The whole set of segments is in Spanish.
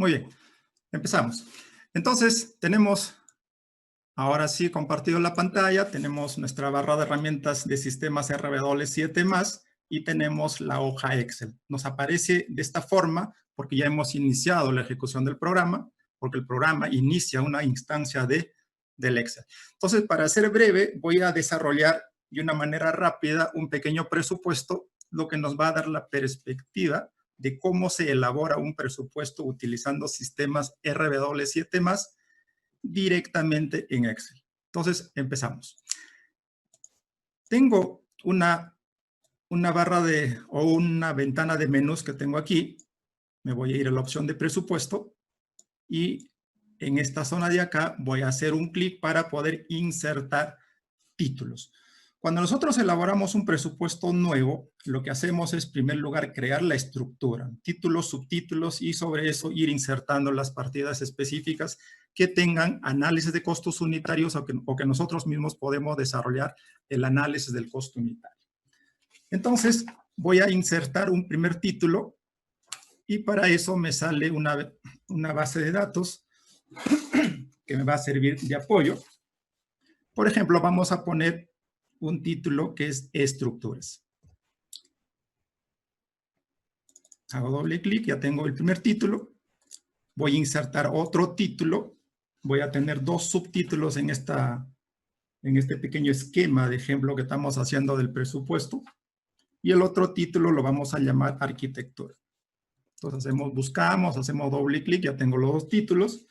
Muy bien, empezamos. Entonces, tenemos, ahora sí, compartido la pantalla, tenemos nuestra barra de herramientas de sistemas RW7+, y tenemos la hoja Excel. Nos aparece de esta forma porque ya hemos iniciado la ejecución del programa, porque el programa inicia una instancia del Excel. Entonces, para ser breve, voy a desarrollar de una manera rápida un pequeño presupuesto, lo que nos va a dar la perspectiva de cómo se elabora un presupuesto utilizando sistemas RW7+ directamente en Excel. Entonces, empezamos. Tengo una barra o una ventana de menús que tengo aquí. Me voy a ir a la opción de presupuesto y en esta zona de acá voy a hacer un clic para poder insertar títulos. Cuando nosotros elaboramos un presupuesto nuevo, lo que hacemos es, en primer lugar, crear la estructura, títulos, subtítulos, y sobre eso ir insertando las partidas específicas que tengan análisis de costos unitarios o que nosotros mismos podemos desarrollar el análisis del costo unitario. Entonces, voy a insertar un primer título y para eso me sale una base de datos que me va a servir de apoyo. Por ejemplo, vamos a poner un título que es estructuras. Hago doble clic, ya tengo el primer título. Voy a insertar otro título. Voy a tener dos subtítulos en este pequeño esquema de ejemplo que estamos haciendo del presupuesto. Y el otro título lo vamos a llamar arquitectura. Entonces buscamos, hacemos doble clic, ya tengo los dos títulos.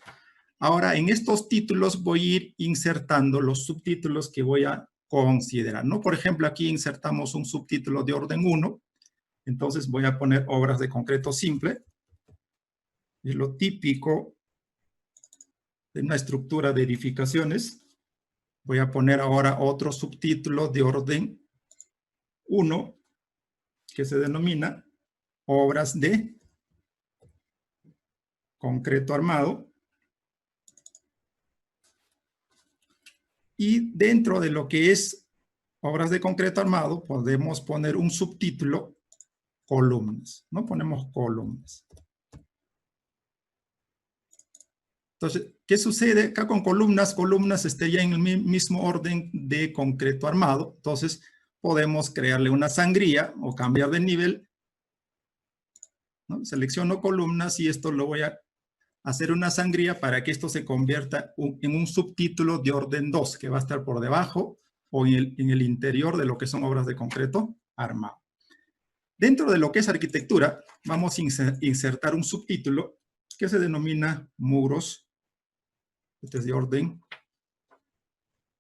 Ahora, en estos títulos voy a ir insertando los subtítulos que voy a considerar, ¿no? Por ejemplo, aquí insertamos un subtítulo de orden 1. Entonces voy a poner obras de concreto simple. Es lo típico de una estructura de edificaciones. Voy a poner ahora otro subtítulo de orden 1 que se denomina obras de concreto armado. Y dentro de lo que es obras de concreto armado, podemos poner un subtítulo, columnas, ¿no? Ponemos columnas. Entonces, ¿qué sucede acá con columnas? Columnas estaría en el mismo orden de concreto armado. Entonces, podemos crearle una sangría o cambiar de nivel, ¿no? Selecciono columnas y esto lo voy a hacer una sangría para que esto se convierta en un subtítulo de orden 2, que va a estar por debajo o en el interior de lo que son obras de concreto armado. Dentro de lo que es arquitectura, vamos a insertar un subtítulo que se denomina muros. Este es de orden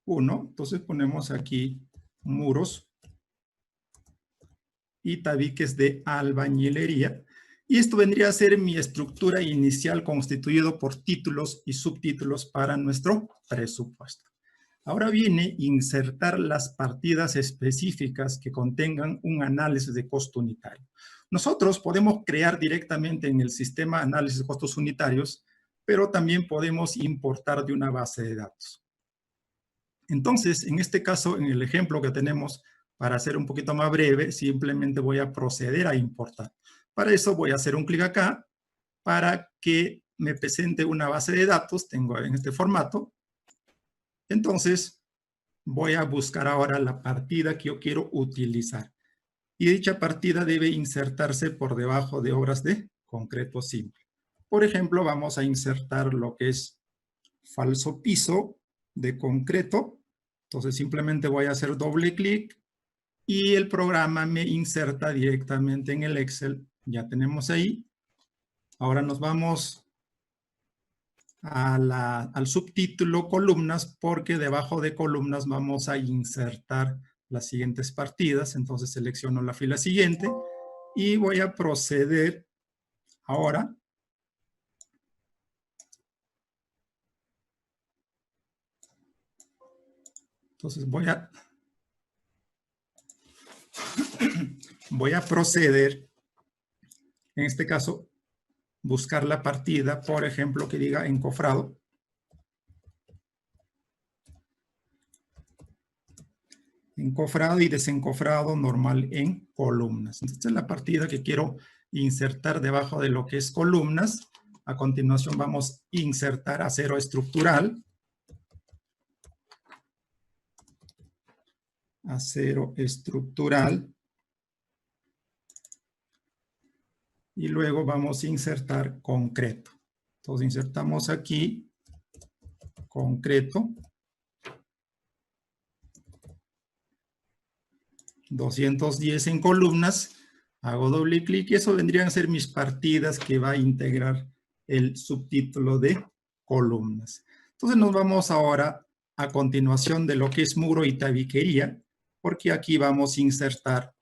1. Entonces ponemos aquí muros y tabiques de albañilería. Y esto vendría a ser mi estructura inicial constituido por títulos y subtítulos para nuestro presupuesto. Ahora viene insertar las partidas específicas que contengan un análisis de costo unitario. Nosotros podemos crear directamente en el sistema análisis de costos unitarios, pero también podemos importar de una base de datos. Entonces, en este caso, en el ejemplo que tenemos, para hacer un poquito más breve, simplemente voy a proceder a importar. Para eso voy a hacer un clic acá para que me presente una base de datos. Tengo en este formato. Entonces, voy a buscar ahora la partida que yo quiero utilizar. Y dicha partida debe insertarse por debajo de obras de concreto simple. Por ejemplo, vamos a insertar lo que es falso piso de concreto. Entonces, simplemente voy a hacer doble clic y el programa me inserta directamente en el Excel. Ya tenemos ahí. Ahora nos vamos al subtítulo columnas, porque debajo de columnas vamos a insertar las siguientes partidas. Entonces selecciono la fila siguiente y voy a proceder ahora entonces voy a proceder, en este caso, buscar la partida, por ejemplo, que diga encofrado. Encofrado y desencofrado normal en columnas. Esta es la partida que quiero insertar debajo de lo que es columnas. A continuación vamos a insertar acero estructural. Acero estructural. Y luego vamos a insertar concreto. Entonces insertamos aquí concreto. 210 en columnas. Hago doble clic y eso vendrían a ser mis partidas que va a integrar el subtítulo de columnas. Entonces nos vamos ahora a continuación de lo que es muro y tabiquería, porque aquí vamos a insertar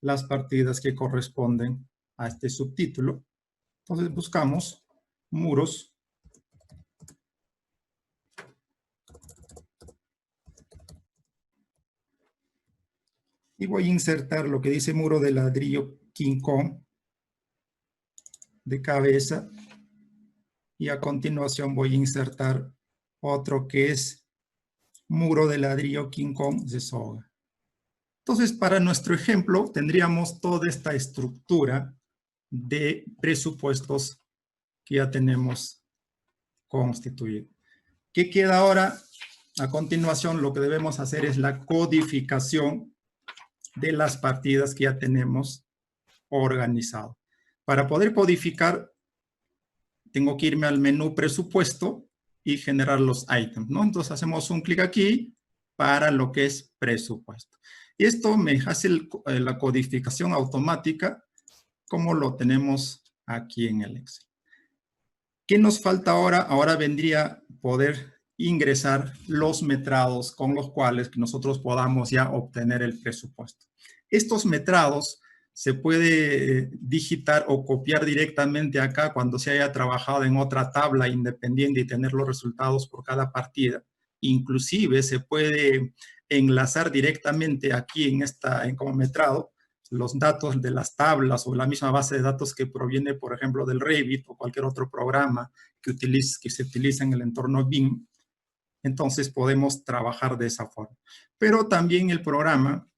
las partidas que corresponden a este subtítulo. Entonces buscamos muros y voy a insertar lo que dice muro de ladrillo King Kong de cabeza y a continuación voy a insertar otro que es muro de ladrillo King Kong de soga. Entonces, para nuestro ejemplo, tendríamos toda esta estructura de presupuestos que ya tenemos constituido. ¿Qué queda ahora? A continuación, lo que debemos hacer es la codificación de las partidas que ya tenemos organizado. Para poder codificar, tengo que irme al menú presupuesto y generar los ítems, ¿no? Entonces hacemos un clic aquí para lo que es presupuesto. Y esto me hace la codificación automática como lo tenemos aquí en el Excel. ¿Qué nos falta ahora? Ahora vendría poder ingresar los metrados con los cuales nosotros podamos ya obtener el presupuesto. Estos metrados se puede digitar o copiar directamente acá cuando se haya trabajado en otra tabla independiente y tener los resultados por cada partida. Inclusive se puede enlazar directamente aquí en como metrado los datos de las tablas o la misma base de datos que proviene, por ejemplo, del Revit o cualquier otro programa que se utiliza en el entorno BIM. Entonces podemos trabajar de esa forma. Pero también el programa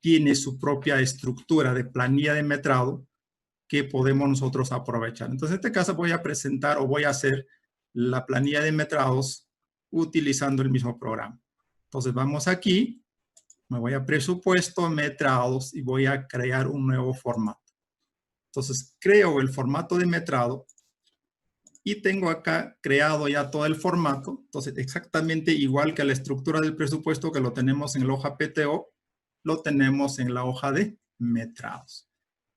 tiene su propia estructura de planilla de metrado que podemos nosotros aprovechar. Entonces, en este caso voy a presentar o voy a hacer la planilla de metrados utilizando el mismo programa. Entonces, vamos aquí, me voy a presupuesto, metrados y voy a crear un nuevo formato. Entonces, creo el formato de metrado y tengo acá creado ya todo el formato. Entonces, exactamente igual que la estructura del presupuesto que lo tenemos en la hoja PTO, lo tenemos en la hoja de metrados.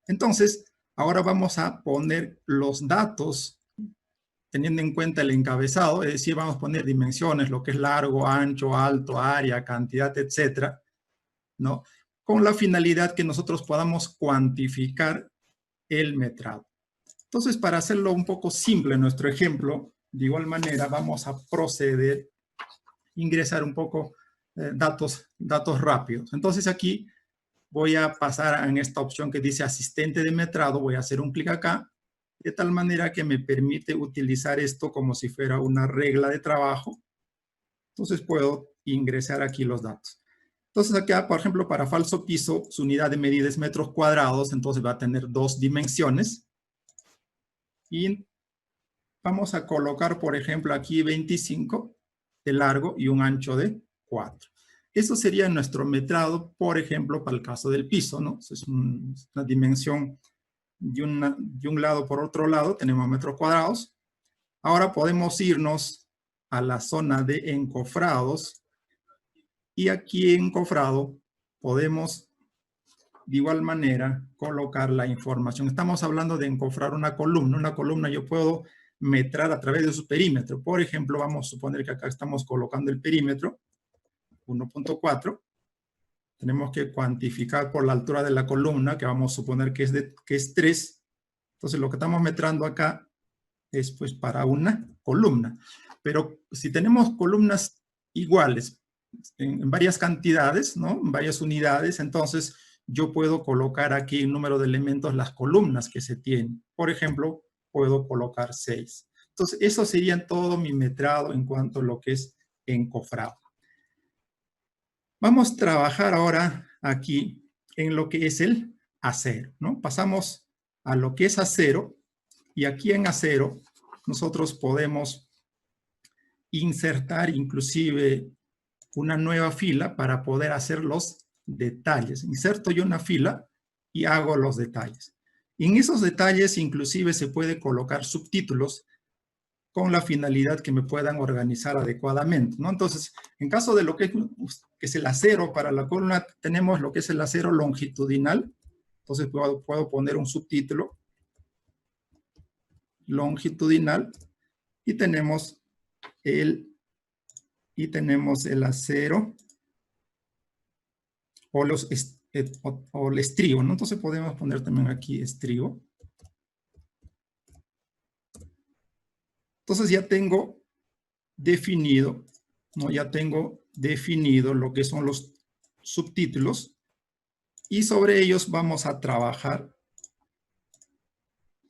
Entonces, ahora vamos a poner los datos teniendo en cuenta el encabezado, es decir, vamos a poner dimensiones, lo que es largo, ancho, alto, área, cantidad, etcétera, ¿no? Con la finalidad que nosotros podamos cuantificar el metrado. Entonces, para hacerlo un poco simple en nuestro ejemplo, de igual manera vamos a proceder a ingresar un poco datos rápidos. Entonces, aquí voy a pasar en esta opción que dice asistente de metrado, voy a hacer un clic acá, de tal manera que me permite utilizar esto como si fuera una regla de trabajo. Entonces puedo ingresar aquí los datos. Entonces acá, por ejemplo, para falso piso, su unidad de medida es metros cuadrados, entonces va a tener 2 dimensiones. Y vamos a colocar, por ejemplo, aquí 25 de largo y un ancho de 4. Eso sería nuestro metrado, por ejemplo, para el caso del piso, ¿no? Es una dimensión de un lado por otro lado, tenemos metros cuadrados. Ahora podemos irnos a la zona de encofrados y aquí en encofrado podemos de igual manera colocar la información. Estamos hablando de encofrar una columna. Una columna yo puedo metrar a través de su perímetro. Por ejemplo, vamos a suponer que acá estamos colocando el perímetro 1.4. Tenemos que cuantificar por la altura de la columna, que vamos a suponer que es 3. Entonces, lo que estamos metrando acá es pues para una columna. Pero si tenemos columnas iguales en varias cantidades, ¿no? En varias unidades, entonces yo puedo colocar aquí el número de elementos, las columnas que se tienen. Por ejemplo, puedo colocar 6. Entonces, eso sería todo mi metrado en cuanto a lo que es encofrado. Vamos a trabajar ahora aquí en lo que es el acero, ¿no? Pasamos a lo que es acero. Y aquí en acero, nosotros podemos insertar inclusive una nueva fila para poder hacer los detalles. Inserto yo una fila y hago los detalles. Y en esos detalles inclusive se puede colocar subtítulos con la finalidad que me puedan organizar adecuadamente, ¿no? Entonces, en caso de lo que es el acero para la columna, tenemos lo que es el acero longitudinal. Entonces, puedo poner un subtítulo longitudinal y tenemos el acero o el estribo, ¿no? Entonces podemos poner también aquí estribo. Entonces ya tengo definido, ¿no? Ya tengo definido lo que son los subtítulos y sobre ellos vamos a trabajar.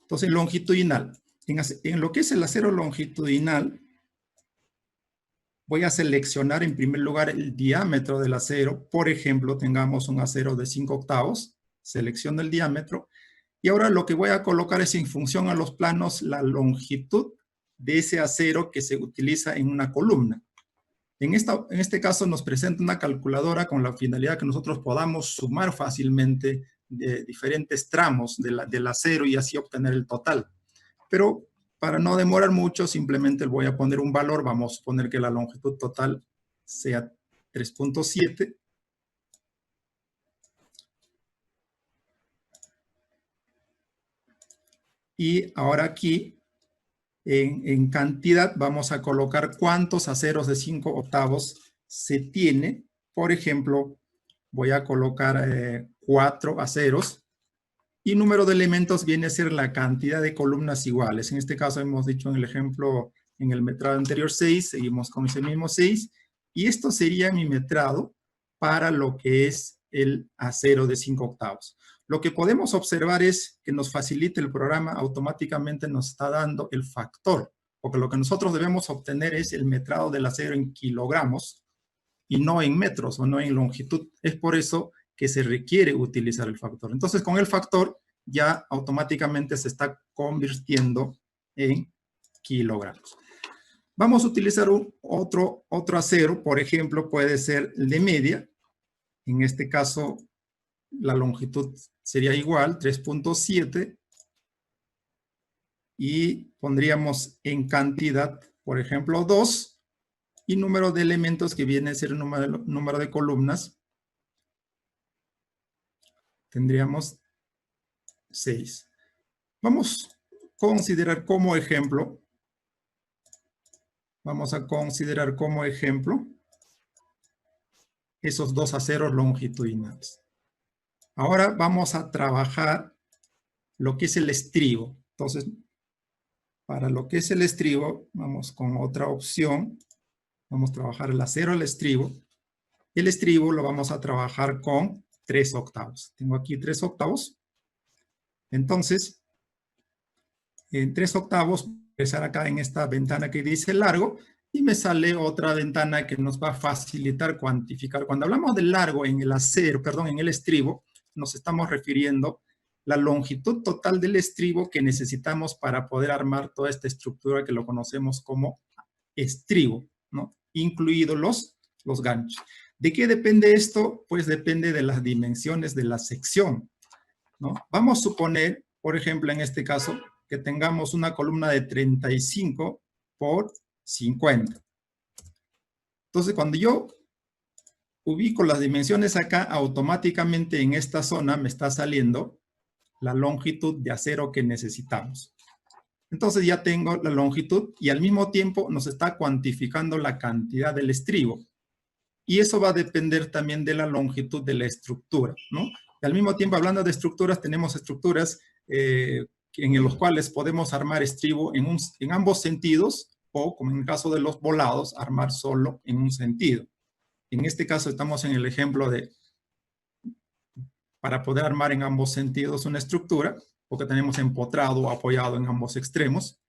Entonces, longitudinal. En lo que es el acero longitudinal, voy a seleccionar en primer lugar el diámetro del acero. Por ejemplo, tengamos un acero de 5 octavos. Selecciono el diámetro. Y ahora lo que voy a colocar es en función a los planos la longitud de ese acero que se utiliza en una columna. En este caso nos presenta una calculadora con la finalidad que nosotros podamos sumar fácilmente de diferentes tramos del acero y así obtener el total. Pero para no demorar mucho, simplemente le voy a poner un valor. Vamos a poner que la longitud total sea 3.7. Y ahora aquí, en cantidad, vamos a colocar cuántos aceros de 5 octavos se tiene. Por ejemplo, voy a colocar 4 aceros. Y número de elementos viene a ser la cantidad de columnas iguales. En este caso hemos dicho en el ejemplo, en el metrado anterior 6, seguimos con ese mismo 6. Y esto sería mi metrado para lo que es el acero de 5 octavos. Lo que podemos observar es que nos facilita el programa, automáticamente nos está dando el factor, porque lo que nosotros debemos obtener es el metrado del acero en kilogramos y no en metros o no en longitud. Es por eso que se requiere utilizar el factor. Entonces, con el factor ya automáticamente se está convirtiendo en kilogramos. Vamos a utilizar otro acero, por ejemplo, puede ser el de media. En este caso, la longitud sería igual, 3.7. Y pondríamos en cantidad, por ejemplo, 2. Y número de elementos, que viene a ser el número de columnas, tendríamos 6. Vamos a considerar como ejemplo, esos 2 aceros longitudinales. Ahora vamos a trabajar lo que es el estribo. Entonces, para lo que es el estribo, vamos con otra opción. Vamos a trabajar el acero al estribo. El estribo lo vamos a trabajar con 3 octavos. Tengo aquí 3 octavos. Entonces, en 3 octavos, voy a empezar acá en esta ventana que dice largo, y me sale otra ventana que nos va a facilitar cuantificar. Cuando hablamos de largo en el acero, perdón, en el estribo, nos estamos refiriendo la longitud total del estribo que necesitamos para poder armar toda esta estructura que lo conocemos como estribo, ¿no? Incluidos los ganchos. ¿De qué depende esto? Pues depende de las dimensiones de la sección, ¿no? Vamos a suponer, por ejemplo, en este caso, que tengamos una columna de 35 por 50. Entonces, cuando yo ubico las dimensiones acá, automáticamente en esta zona me está saliendo la longitud de acero que necesitamos. Entonces ya tengo la longitud y al mismo tiempo nos está cuantificando la cantidad del estribo. Y eso va a depender también de la longitud de la estructura, ¿no? Y al mismo tiempo, hablando de estructuras, tenemos estructuras en los cuales podemos armar estribo en ambos sentidos, o como en el caso de los volados, armar solo en un sentido. En este caso estamos en el ejemplo de, para poder armar en ambos sentidos una estructura, porque tenemos empotrado o apoyado en ambos extremos.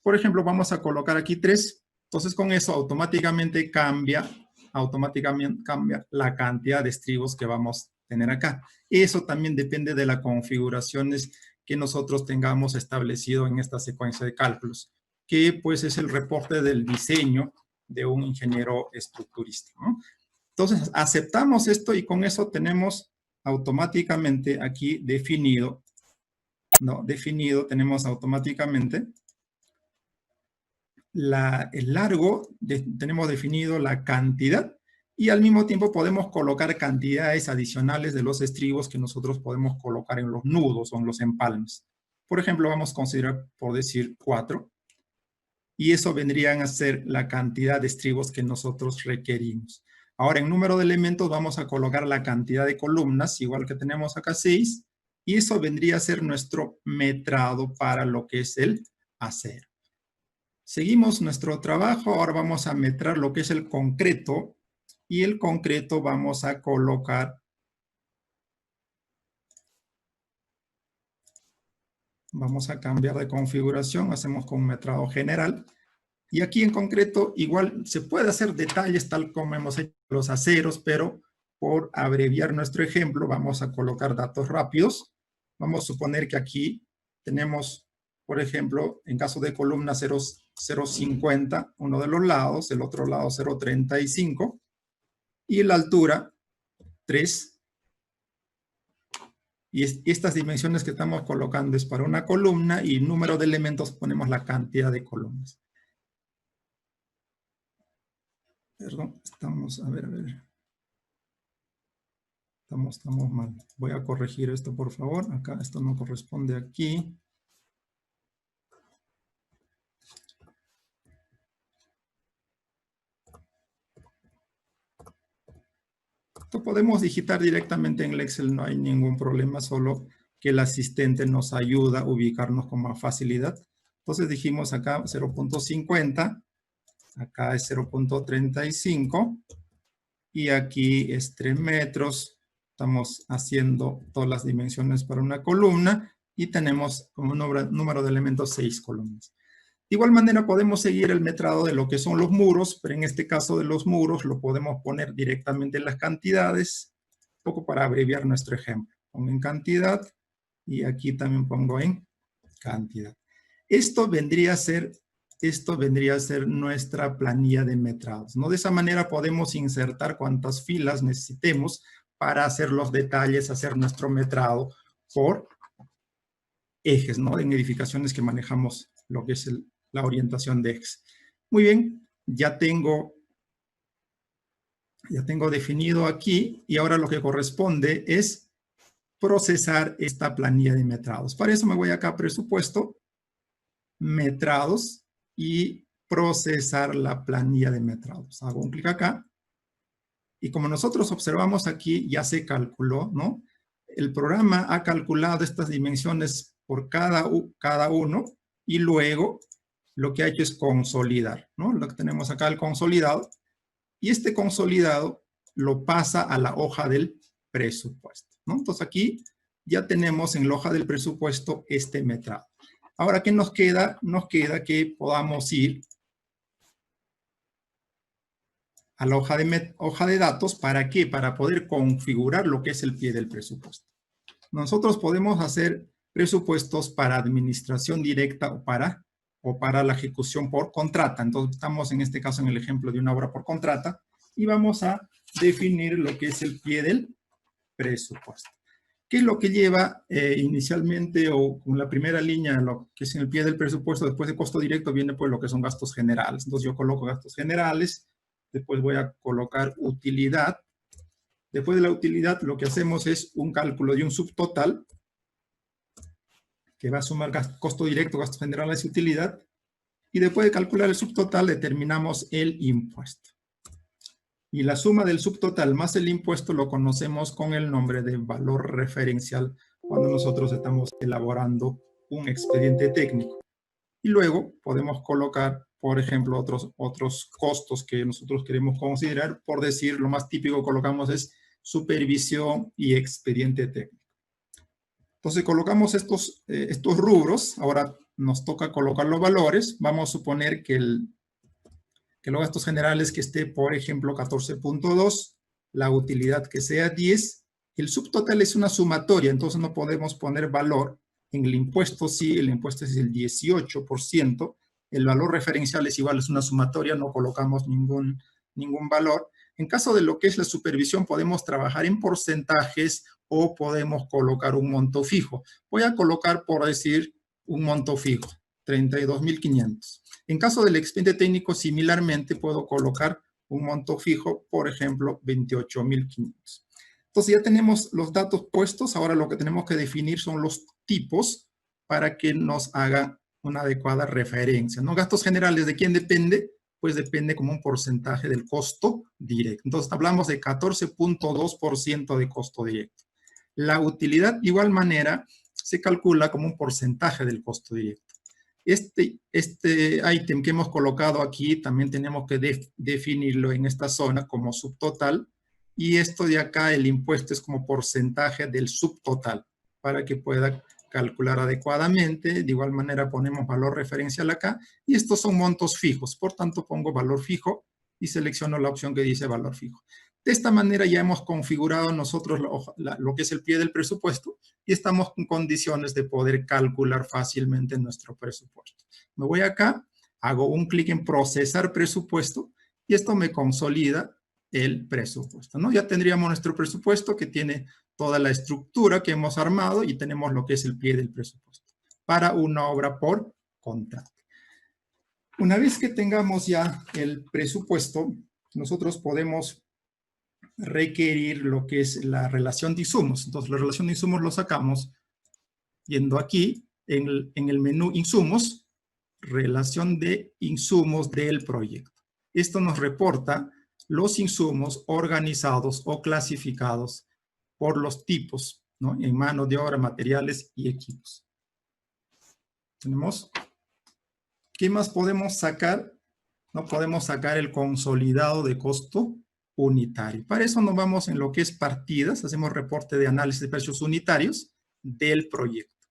Por ejemplo, vamos a colocar aquí 3. Entonces, con eso automáticamente cambia la cantidad de estribos que vamos a tener acá. Eso también depende de las configuraciones que nosotros tengamos establecido en esta secuencia de cálculos, que pues es el reporte del diseño de un ingeniero estructurista, ¿no? Entonces, aceptamos esto y con eso tenemos automáticamente aquí definido, ¿no? Definido, tenemos automáticamente el largo, tenemos definido la cantidad y al mismo tiempo podemos colocar cantidades adicionales de los estribos que nosotros podemos colocar en los nudos o en los empalmes. Por ejemplo, vamos a considerar, por decir, 4. Y eso vendrían a ser la cantidad de estribos que nosotros requerimos. Ahora, en número de elementos vamos a colocar la cantidad de columnas, igual que tenemos acá 6, y eso vendría a ser nuestro metrado para lo que es el acero. Seguimos nuestro trabajo, ahora vamos a metrar lo que es el concreto, y el concreto vamos a colocar, vamos a cambiar de configuración, hacemos con metrado general, y aquí en concreto igual se puede hacer detalles tal como hemos hecho los aceros, pero por abreviar nuestro ejemplo vamos a colocar datos rápidos. Vamos a suponer que aquí tenemos, por ejemplo, en caso de columna 0,50, uno de los lados, el otro lado 0,35, y la altura 3. Y estas dimensiones que estamos colocando es para una columna y número de elementos ponemos la cantidad de columnas. Perdón, estamos, a ver. Estamos mal. Voy a corregir esto, por favor. Acá, esto no corresponde aquí. Esto podemos digitar directamente en el Excel, no hay ningún problema, solo que el asistente nos ayuda a ubicarnos con más facilidad. Entonces dijimos acá 0,50, acá es 0,35 y aquí es 3 metros. Estamos haciendo todas las dimensiones para una columna y tenemos como número de elementos 6 columnas. De igual manera podemos seguir el metrado de lo que son los muros, pero en este caso de los muros lo podemos poner directamente en las cantidades, un poco para abreviar nuestro ejemplo. Pongo en cantidad y aquí también pongo en cantidad. Esto vendría a ser nuestra planilla de metrados, ¿no? De esa manera podemos insertar cuantas filas necesitemos para hacer los detalles, hacer nuestro metrado por ejes, ¿no? En edificaciones que manejamos lo que es la orientación de ejes. Muy bien, ya tengo definido aquí y ahora lo que corresponde es procesar esta planilla de metrados. Para eso me voy acá a presupuesto, metrados y procesar la planilla de metrados. Hago un clic acá y como nosotros observamos aquí ya se calculó, ¿no? El programa ha calculado estas dimensiones por cada uno y luego lo que ha hecho es consolidar, ¿no? Lo que tenemos acá, el consolidado, y este consolidado lo pasa a la hoja del presupuesto, ¿no? Entonces aquí ya tenemos en la hoja del presupuesto este metrado. Ahora, ¿qué nos queda? Nos queda que podamos ir a la hoja de datos. ¿Para qué? Para poder configurar lo que es el pie del presupuesto. Nosotros podemos hacer presupuestos para administración directa o para la ejecución por contrata. Entonces, estamos en este caso en el ejemplo de una obra por contrata y vamos a definir lo que es el pie del presupuesto. ¿Qué es lo que lleva inicialmente o con la primera línea, lo que es en el pie del presupuesto, después de costo directo, viene pues lo que son gastos generales? Entonces, yo coloco gastos generales, después voy a colocar utilidad. Después de la utilidad, lo que hacemos es un cálculo de un subtotal que va a sumar costo directo, gastos generales y utilidad. Y después de calcular el subtotal, determinamos el impuesto. Y la suma del subtotal más el impuesto lo conocemos con el nombre de valor referencial cuando nosotros estamos elaborando un expediente técnico. Y luego podemos colocar, por ejemplo, otros costos que nosotros queremos considerar. Por decir, lo más típico que colocamos es supervisión y expediente técnico. Entonces colocamos estos rubros. Ahora nos toca colocar los valores. Vamos a suponer que los gastos generales que esté, por ejemplo, 14.2, la utilidad que sea 10. El subtotal es una sumatoria, entonces no podemos poner valor En el impuesto sí, el impuesto es el 18%. El valor referencial es igual, es una sumatoria, no colocamos ningún valor. En caso de lo que es la supervisión, podemos trabajar en porcentajes o podemos colocar un monto fijo. Voy a colocar, por decir, un monto fijo, 32.500. En caso del expediente técnico, similarmente, puedo colocar un monto fijo, por ejemplo, 28.500. Entonces ya tenemos los datos puestos, ahora lo que tenemos que definir son los tipos para que nos haga una adecuada referencia, ¿no? Gastos generales, ¿de quién depende? Pues depende como un porcentaje del costo directo. Entonces hablamos de 14.2% de costo directo. La utilidad, de igual manera, se calcula como un porcentaje del costo directo. Este ítem que hemos colocado aquí también tenemos que definirlo en esta zona como subtotal, y esto de acá, el impuesto es como porcentaje del subtotal, para que pueda calcular adecuadamente. De igual manera ponemos valor referencial acá, y estos son montos fijos, por tanto pongo valor fijo y selecciono la opción que dice valor fijo. De esta manera ya hemos configurado nosotros lo que es el pie del presupuesto y estamos en condiciones de poder calcular fácilmente nuestro presupuesto. Me voy acá, hago un clic en procesar presupuesto y esto me consolida el presupuesto, ¿no? Ya tendríamos nuestro presupuesto que tiene toda la estructura que hemos armado y tenemos lo que es el pie del presupuesto para una obra por contrato. Una vez que tengamos ya el presupuesto, nosotros podemos requerir lo que es la relación de insumos. Entonces, la relación de insumos lo sacamos yendo aquí en el menú insumos, relación de insumos del proyecto. Esto nos reporta los insumos organizados o clasificados por los tipos, ¿no? En mano de obra, materiales y equipos. Tenemos, ¿qué más podemos sacar? No podemos sacar el consolidado de costo unitario. Para eso nos vamos en lo que es partidas, hacemos reporte de análisis de precios unitarios del proyecto.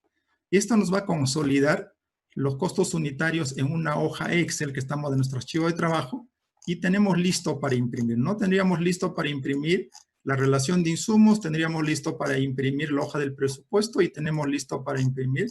Esto nos va a consolidar los costos unitarios en una hoja Excel que estamos de nuestro archivo de trabajo y tenemos listo para imprimir. No tendríamos listo para imprimir la relación de insumos, tendríamos listo para imprimir la hoja del presupuesto y tenemos listo para imprimir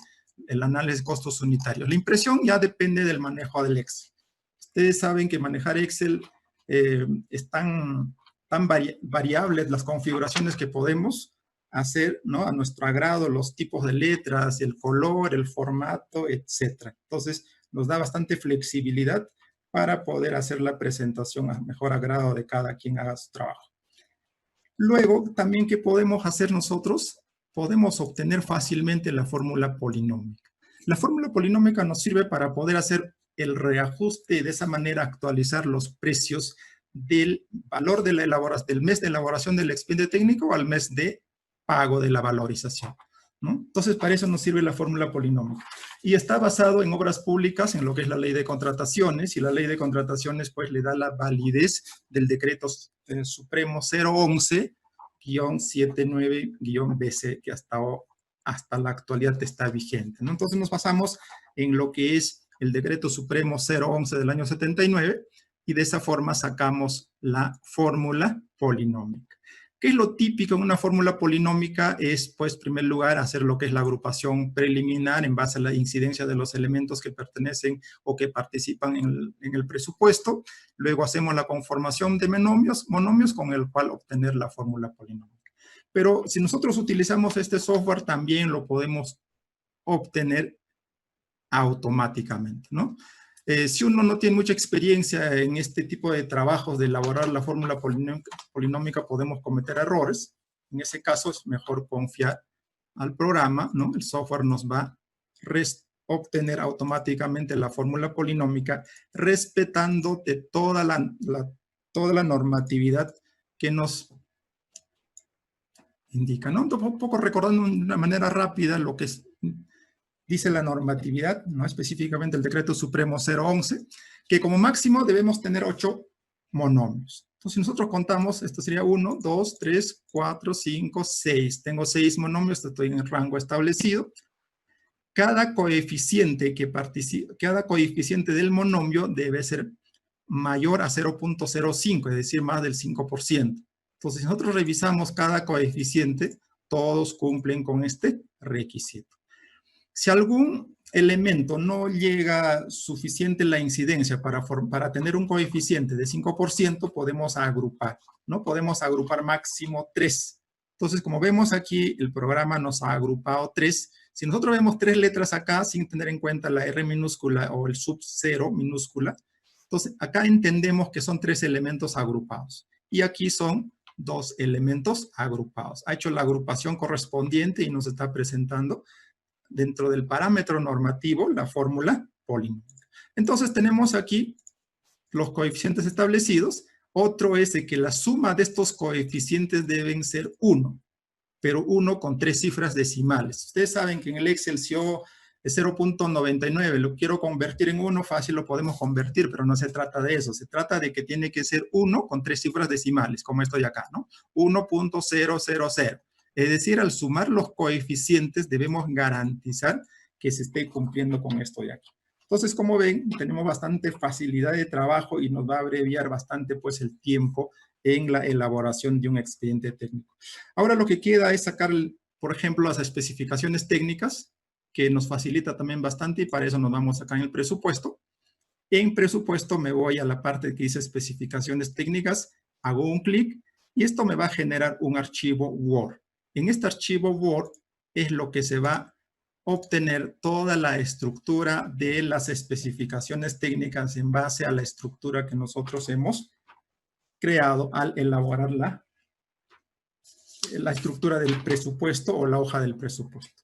el análisis de costos unitarios. La impresión ya depende del manejo del Excel. Ustedes saben que manejar Excel es tan variables las configuraciones que podemos hacer, ¿no? A nuestro agrado, los tipos de letras, el color, el formato, etc. Entonces, nos da bastante flexibilidad para poder hacer la presentación a mejor agrado de cada quien haga su trabajo. Luego, también, ¿qué podemos hacer nosotros? Podemos obtener fácilmente la fórmula polinómica. La fórmula polinómica nos sirve para poder hacer el reajuste y de esa manera actualizar los precios del valor de del mes de elaboración del expediente técnico al mes de pago de la valorización, ¿no? Entonces, para eso nos sirve la fórmula polinómica. Y está basado en obras públicas, en lo que es la ley de contrataciones, y la ley de contrataciones pues le da la validez del decreto supremo 011-79-BC, que hasta la actualidad está vigente, ¿no? Entonces nos basamos en lo que es el decreto supremo 011 del año 79, y de esa forma sacamos la fórmula polinómica. ¿Qué es lo típico en una fórmula polinómica? Es, pues, en primer lugar, hacer lo que es la agrupación preliminar en base a la incidencia de los elementos que pertenecen o que participan en el presupuesto. Luego hacemos la conformación de monomios con el cual obtener la fórmula polinómica. Pero si nosotros utilizamos este software, también lo podemos obtener automáticamente, ¿no? Si uno no tiene mucha experiencia en este tipo de trabajos de elaborar la fórmula polinómica, podemos cometer errores. En ese caso es mejor confiar al programa, ¿no? El software nos va a obtener automáticamente la fórmula polinómica respetando de toda la normatividad que nos indica, ¿no? Un poco recordando de una manera rápida lo que dice la normatividad, ¿no? Específicamente el decreto supremo 011, que como máximo debemos tener 8 monomios. Entonces, si nosotros contamos, esto sería 1, 2, 3, 4, 5, 6. Tengo 6 monomios, estoy en el rango establecido. Cada coeficiente del monomio debe ser mayor a 0.05, es decir, más del 5%. Entonces, si nosotros revisamos cada coeficiente, todos cumplen con este requisito. Si algún elemento no llega suficiente la incidencia para tener un coeficiente de 5%, podemos agrupar, ¿no? Podemos agrupar máximo 3. Entonces, como vemos aquí, el programa nos ha agrupado 3. Si nosotros vemos 3 letras acá, sin tener en cuenta la R minúscula o el sub 0 minúscula, entonces acá entendemos que son 3 elementos agrupados. Y aquí son 2 elementos agrupados. Ha hecho la agrupación correspondiente y nos está presentando dentro del parámetro normativo la fórmula polinomial. Entonces tenemos aquí los coeficientes establecidos. Otro es de que la suma de estos coeficientes deben ser 1, pero 1 con 3 cifras decimales. Ustedes saben que en el Excel si yo es 0.99, lo quiero convertir en 1, fácil lo podemos convertir, pero no se trata de eso. Se trata de que tiene que ser 1 con 3 cifras decimales, como estoy acá, ¿no? 1.000. Es decir, al sumar los coeficientes debemos garantizar que se esté cumpliendo con esto de aquí. Entonces, como ven, tenemos bastante facilidad de trabajo y nos va a abreviar bastante pues el tiempo en la elaboración de un expediente técnico. Ahora lo que queda es sacar, por ejemplo, las especificaciones técnicas, que nos facilita también bastante y para eso nos vamos acá en el presupuesto. En presupuesto me voy a la parte que dice especificaciones técnicas, hago un clic y esto me va a generar un archivo Word. En este archivo Word es lo que se va a obtener toda la estructura de las especificaciones técnicas en base a la estructura que nosotros hemos creado al elaborar la estructura del presupuesto o la hoja del presupuesto.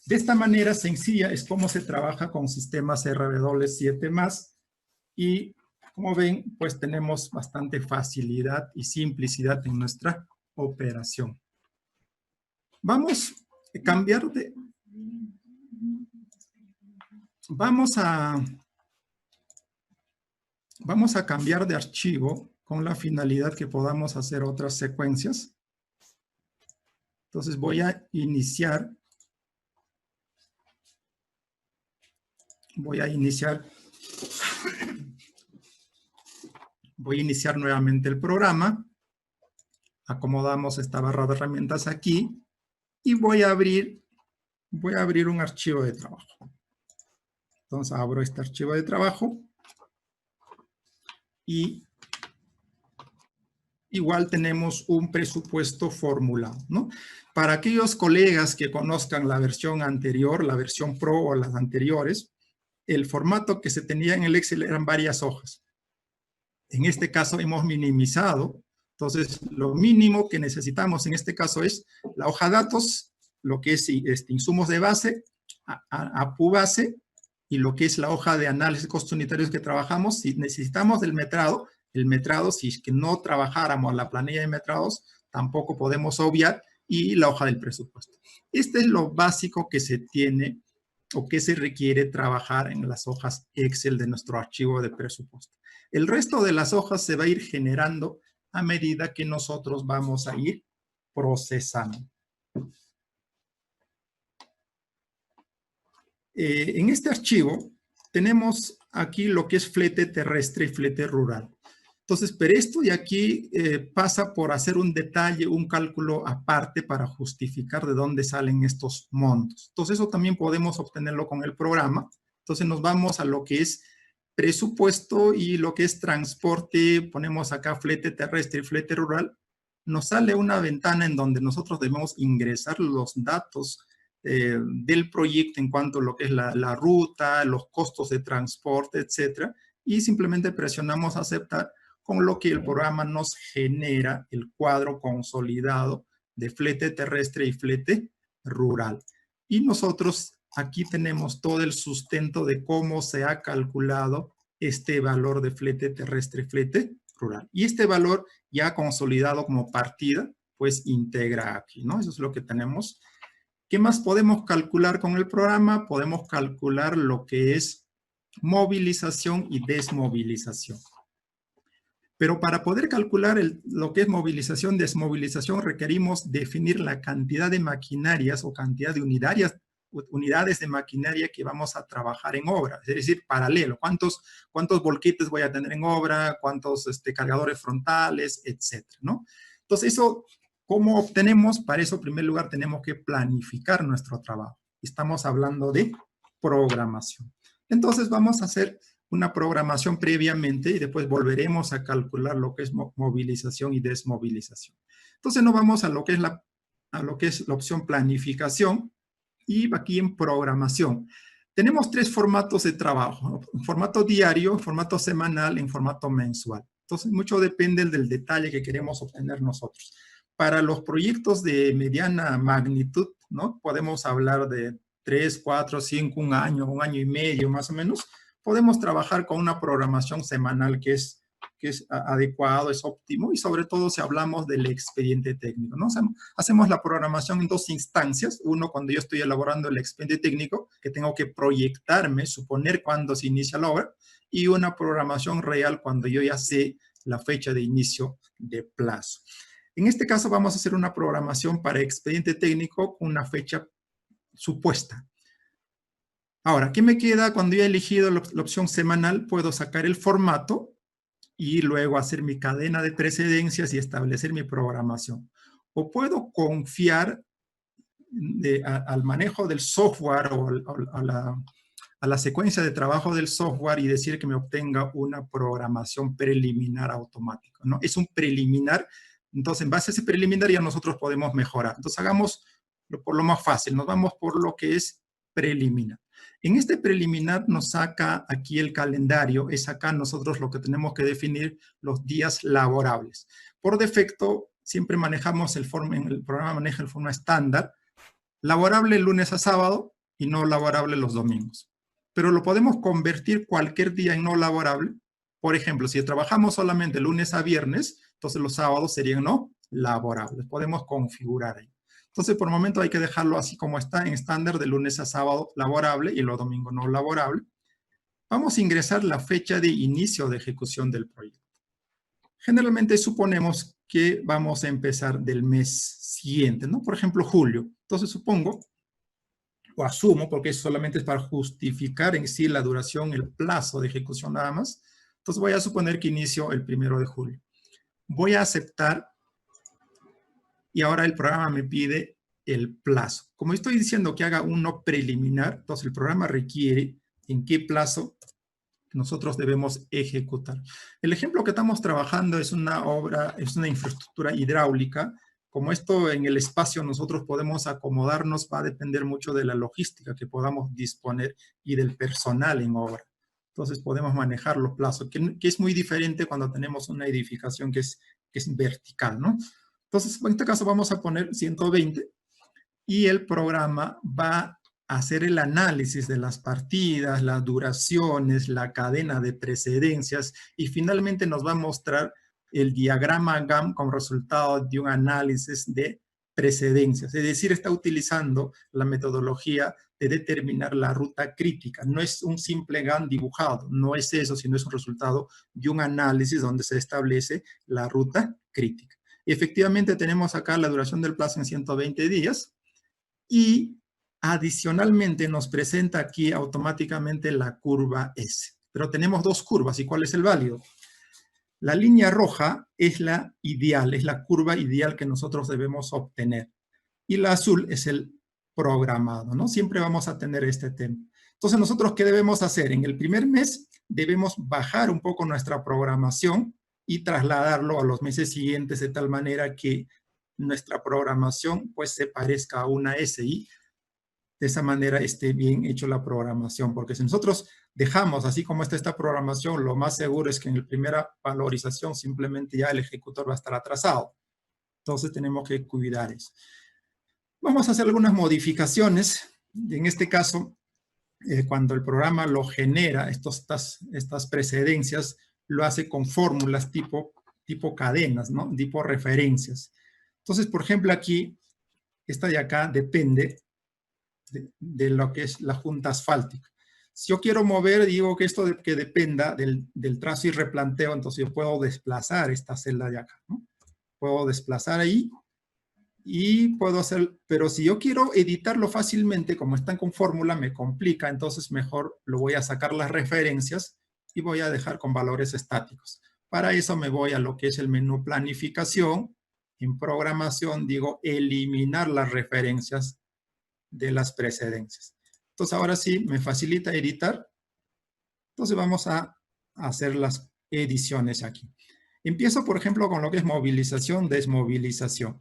De esta manera sencilla es cómo se trabaja con sistemas RW7+, y como ven, pues tenemos bastante facilidad y simplicidad en nuestra operación. Vamos a cambiar de... Vamos a cambiar de archivo con la finalidad que podamos hacer otras secuencias. Entonces voy a iniciar nuevamente el programa. Acomodamos esta barra de herramientas aquí y voy a abrir un archivo de trabajo. Entonces abro este archivo de trabajo y igual tenemos un presupuesto formulado, ¿no? Para aquellos colegas que conozcan la versión anterior, la versión Pro o las anteriores, el formato que se tenía en el Excel eran varias hojas. En este caso hemos minimizado, entonces lo mínimo que necesitamos en este caso es la hoja datos, lo que es insumos de base, APU base, y lo que es la hoja de análisis de costos unitarios que trabajamos. Si necesitamos del metrado, si es que no trabajáramos la planilla de metrados, tampoco podemos obviar, y la hoja del presupuesto. Este es lo básico que se tiene o que se requiere trabajar en las hojas Excel de nuestro archivo de presupuesto. El resto de las hojas se va a ir generando a medida que nosotros vamos a ir procesando. En este archivo tenemos aquí lo que es flete terrestre y flete rural. Entonces, pero esto de aquí pasa por hacer un detalle, un cálculo aparte para justificar de dónde salen estos montos. Entonces, eso también podemos obtenerlo con el programa. Entonces, nos vamos a lo que es presupuesto y lo que es transporte. Ponemos acá flete terrestre y flete rural. Nos sale una ventana en donde nosotros debemos ingresar los datos del proyecto en cuanto a lo que es la ruta, los costos de transporte, etcétera, y simplemente presionamos aceptar, con lo que el programa nos genera el cuadro consolidado de flete terrestre y flete rural. Y nosotros aquí tenemos todo el sustento de cómo se ha calculado este valor de flete terrestre y flete rural. Y este valor ya consolidado como partida, pues integra aquí, ¿no? Eso es lo que tenemos. ¿Qué más podemos calcular con el programa? Podemos calcular lo que es movilización y desmovilización. Pero para poder calcular lo que es movilización, desmovilización, requerimos definir la cantidad de maquinarias o cantidad de unidades de maquinaria que vamos a trabajar en obra. Es decir, paralelo. ¿Cuántos volquetes voy a tener en obra? ¿Cuántos cargadores frontales? Etcétera, ¿no? Entonces, eso, ¿cómo obtenemos? Para eso, en primer lugar, tenemos que planificar nuestro trabajo. estamos hablando de programación. Entonces vamos a hacer una programación previamente y después volveremos a calcular lo que es movilización y desmovilización. Entonces nos vamos a lo que es la opción planificación y aquí en programación. Tenemos 3 formatos de trabajo, ¿no? En formato diario, en formato semanal, en formato mensual. Entonces mucho depende del detalle que queremos obtener nosotros. Para los proyectos de mediana magnitud, ¿no? Podemos hablar de 3, 4, 5, un año y medio más o menos. Podemos trabajar con una programación semanal que es adecuado, es óptimo, y sobre todo si hablamos del expediente técnico, ¿no? O sea, hacemos la programación en 2 instancias. Uno, cuando yo estoy elaborando el expediente técnico, que tengo que proyectarme, suponer cuándo se inicia la obra, y una programación real cuando yo ya sé la fecha de inicio de plazo. En este caso vamos a hacer una programación para expediente técnico con una fecha supuesta. Ahora, ¿qué me queda cuando ya he elegido la opción semanal? Puedo sacar el formato y luego hacer mi cadena de precedencias y establecer mi programación. O puedo confiar al manejo del software o a la secuencia de trabajo del software y decir que me obtenga una programación preliminar automática, ¿no? Es un preliminar, entonces en base a ese preliminar ya nosotros podemos mejorar. Entonces hagamos por lo más fácil, nos vamos por lo que es preliminar. En este preliminar nos saca aquí el calendario, es acá nosotros lo que tenemos que definir los días laborables. Por defecto, siempre manejamos el programa maneja el forma estándar, laborable lunes a sábado y no laborable los domingos. Pero lo podemos convertir cualquier día en no laborable. Por ejemplo, si trabajamos solamente lunes a viernes, entonces los sábados serían no laborables. Podemos configurar ahí. Entonces, por el momento hay que dejarlo así como está en estándar de lunes a sábado laborable y los domingos no laborable. Vamos a ingresar la fecha de inicio de ejecución del proyecto. Generalmente suponemos que vamos a empezar del mes siguiente, ¿no? Por ejemplo, julio. Entonces supongo, o asumo, porque solamente es para justificar en sí la duración, el plazo de ejecución nada más. Entonces voy a suponer que inicio el 1 de julio. Voy a aceptar y ahora el programa me pide el plazo. Como estoy diciendo que haga uno preliminar, entonces el programa requiere en qué plazo nosotros debemos ejecutar. El ejemplo que estamos trabajando es una obra, es una infraestructura hidráulica. Como esto en el espacio nosotros podemos acomodarnos, va a depender mucho de la logística que podamos disponer y del personal en obra. Entonces podemos manejar los plazos, que es muy diferente cuando tenemos una edificación que es vertical, ¿no? Entonces, en este caso vamos a poner 120 y el programa va a hacer el análisis de las partidas, las duraciones, la cadena de precedencias y finalmente nos va a mostrar el diagrama GAM como resultado de un análisis de precedencias. Es decir, está utilizando la metodología de determinar la ruta crítica. No es un simple GAM dibujado, no es eso, sino es un resultado de un análisis donde se establece la ruta crítica. Efectivamente, tenemos acá la duración del plazo en 120 días y adicionalmente nos presenta aquí automáticamente la curva S. Pero tenemos 2 curvas, ¿y cuál es el válido? La línea roja es la ideal, es la curva ideal que nosotros debemos obtener. Y la azul es el programado, ¿no? Siempre vamos a tener este tema. Entonces, ¿nosotros qué debemos hacer? En el primer mes debemos bajar un poco nuestra programación y trasladarlo a los meses siguientes de tal manera que nuestra programación pues se parezca a una SI. De esa manera esté bien hecho la programación, porque si nosotros dejamos así como está esta programación, lo más seguro es que en la primera valorización simplemente ya el ejecutor va a estar atrasado. Entonces tenemos que cuidar eso. Vamos a hacer algunas modificaciones. En este caso, cuando el programa lo genera, estas precedencias, lo hace con fórmulas tipo cadenas, ¿no? Tipo referencias. Entonces, por ejemplo, aquí, esta de acá depende de lo que es la junta asfáltica. Si yo quiero mover, digo que esto que dependa del trazo y replanteo, entonces yo puedo desplazar esta celda de acá, ¿no? Puedo desplazar ahí y puedo hacer, pero si yo quiero editarlo fácilmente, como están con fórmula, me complica, entonces mejor lo voy a sacar las referencias y voy a dejar con valores estáticos. Para eso me voy a lo que es el menú planificación. En programación digo eliminar las referencias de las precedencias. Entonces ahora sí me facilita editar. Entonces vamos a hacer las ediciones aquí. Empiezo, por ejemplo, con lo que es movilización, desmovilización.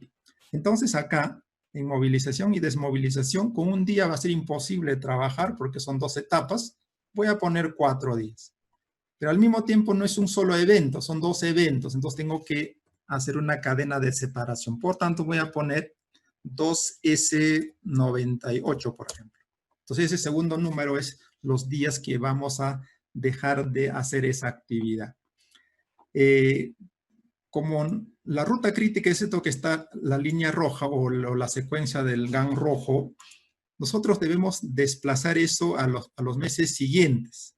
Entonces acá, en movilización y desmovilización, con un día va a ser imposible trabajar porque son 2 etapas. Voy a poner 4 días. Pero al mismo tiempo no es un solo evento, son 2 eventos. Entonces tengo que hacer una cadena de separación. Por tanto, voy a poner 2S98, por ejemplo. Entonces ese segundo número es los días que vamos a dejar de hacer esa actividad. Como la ruta crítica es esto que está la línea roja o la secuencia del GAN rojo, nosotros debemos desplazar eso a los meses siguientes.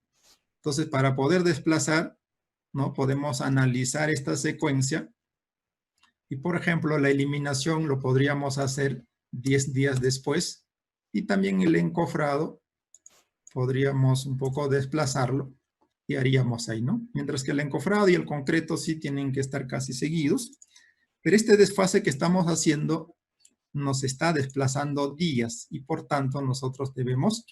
Entonces, para poder desplazar, ¿no? Podemos analizar esta secuencia y, por ejemplo, la eliminación lo podríamos hacer 10 días después y también el encofrado podríamos un poco desplazarlo y haríamos ahí, ¿no? Mientras que el encofrado y el concreto sí tienen que estar casi seguidos, pero este desfase que estamos haciendo nos está desplazando días y por tanto nosotros debemos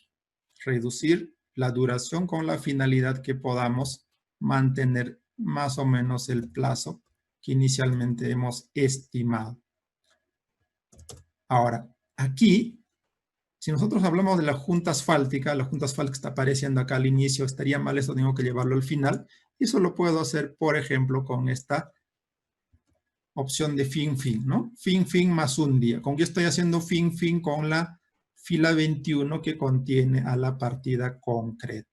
reducir la duración con la finalidad que podamos mantener más o menos el plazo que inicialmente hemos estimado. Ahora, aquí, si nosotros hablamos de la junta asfáltica está apareciendo acá al inicio, estaría mal, eso tengo que llevarlo al final, y eso lo puedo hacer, por ejemplo, con esta opción de fin, ¿no? Fin más un día. ¿Con qué estoy haciendo fin? Con la fila 21 que contiene a la partida concreta.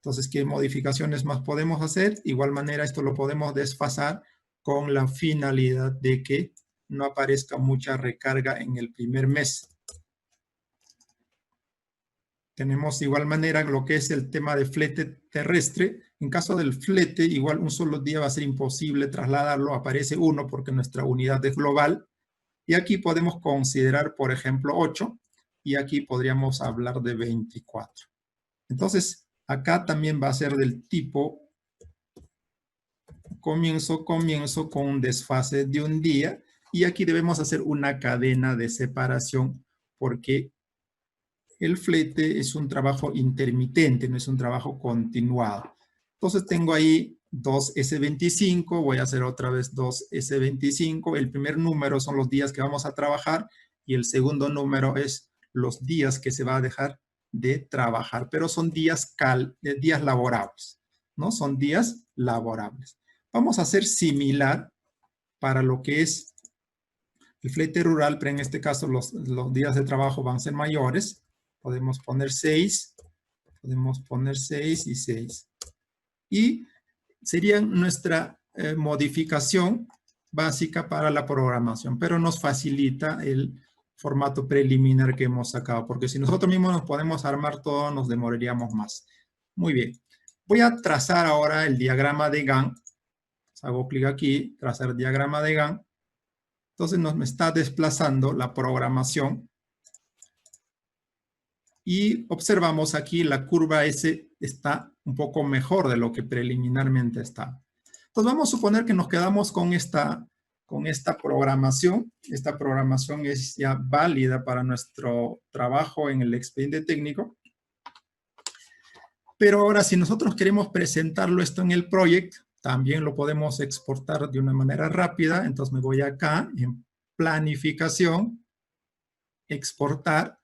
Entonces, ¿qué modificaciones más podemos hacer? De igual manera, esto lo podemos desfasar con la finalidad de que no aparezca mucha recarga en el primer mes. Tenemos de igual manera lo que es el tema de flete terrestre. En caso del flete, igual un solo día va a ser imposible trasladarlo, aparece 1 porque nuestra unidad es global. Y aquí podemos considerar, por ejemplo, 8, y aquí podríamos hablar de 24. Entonces, acá también va a ser del tipo comienzo con un desfase de un día, y aquí debemos hacer una cadena de separación porque el flete es un trabajo intermitente, no es un trabajo continuado. Entonces tengo ahí 2S25, voy a hacer otra vez 2S25. El primer número son los días que vamos a trabajar y el segundo número es los días que se va a dejar de trabajar, pero son días laborables, ¿no? Son días laborables. Vamos a hacer similar para lo que es el flete rural, pero en este caso los días de trabajo van a ser mayores. Podemos poner 6 y 6. Y sería nuestra modificación básica para la programación, pero nos facilita el formato preliminar que hemos sacado, porque si nosotros mismos nos podemos armar todo, nos demoraríamos más. Muy bien. Voy a trazar ahora el diagrama de Gantt. Hago clic aquí, trazar el diagrama de Gantt. Entonces me está desplazando la programación. Y observamos aquí la curva S está un poco mejor de lo que preliminarmente está. Entonces vamos a suponer que nos quedamos con esta programación. Esta programación es ya válida para nuestro trabajo en el expediente técnico. Pero ahora si nosotros queremos presentarlo esto en el proyecto, también lo podemos exportar de una manera rápida. Entonces me voy acá en planificación, exportar.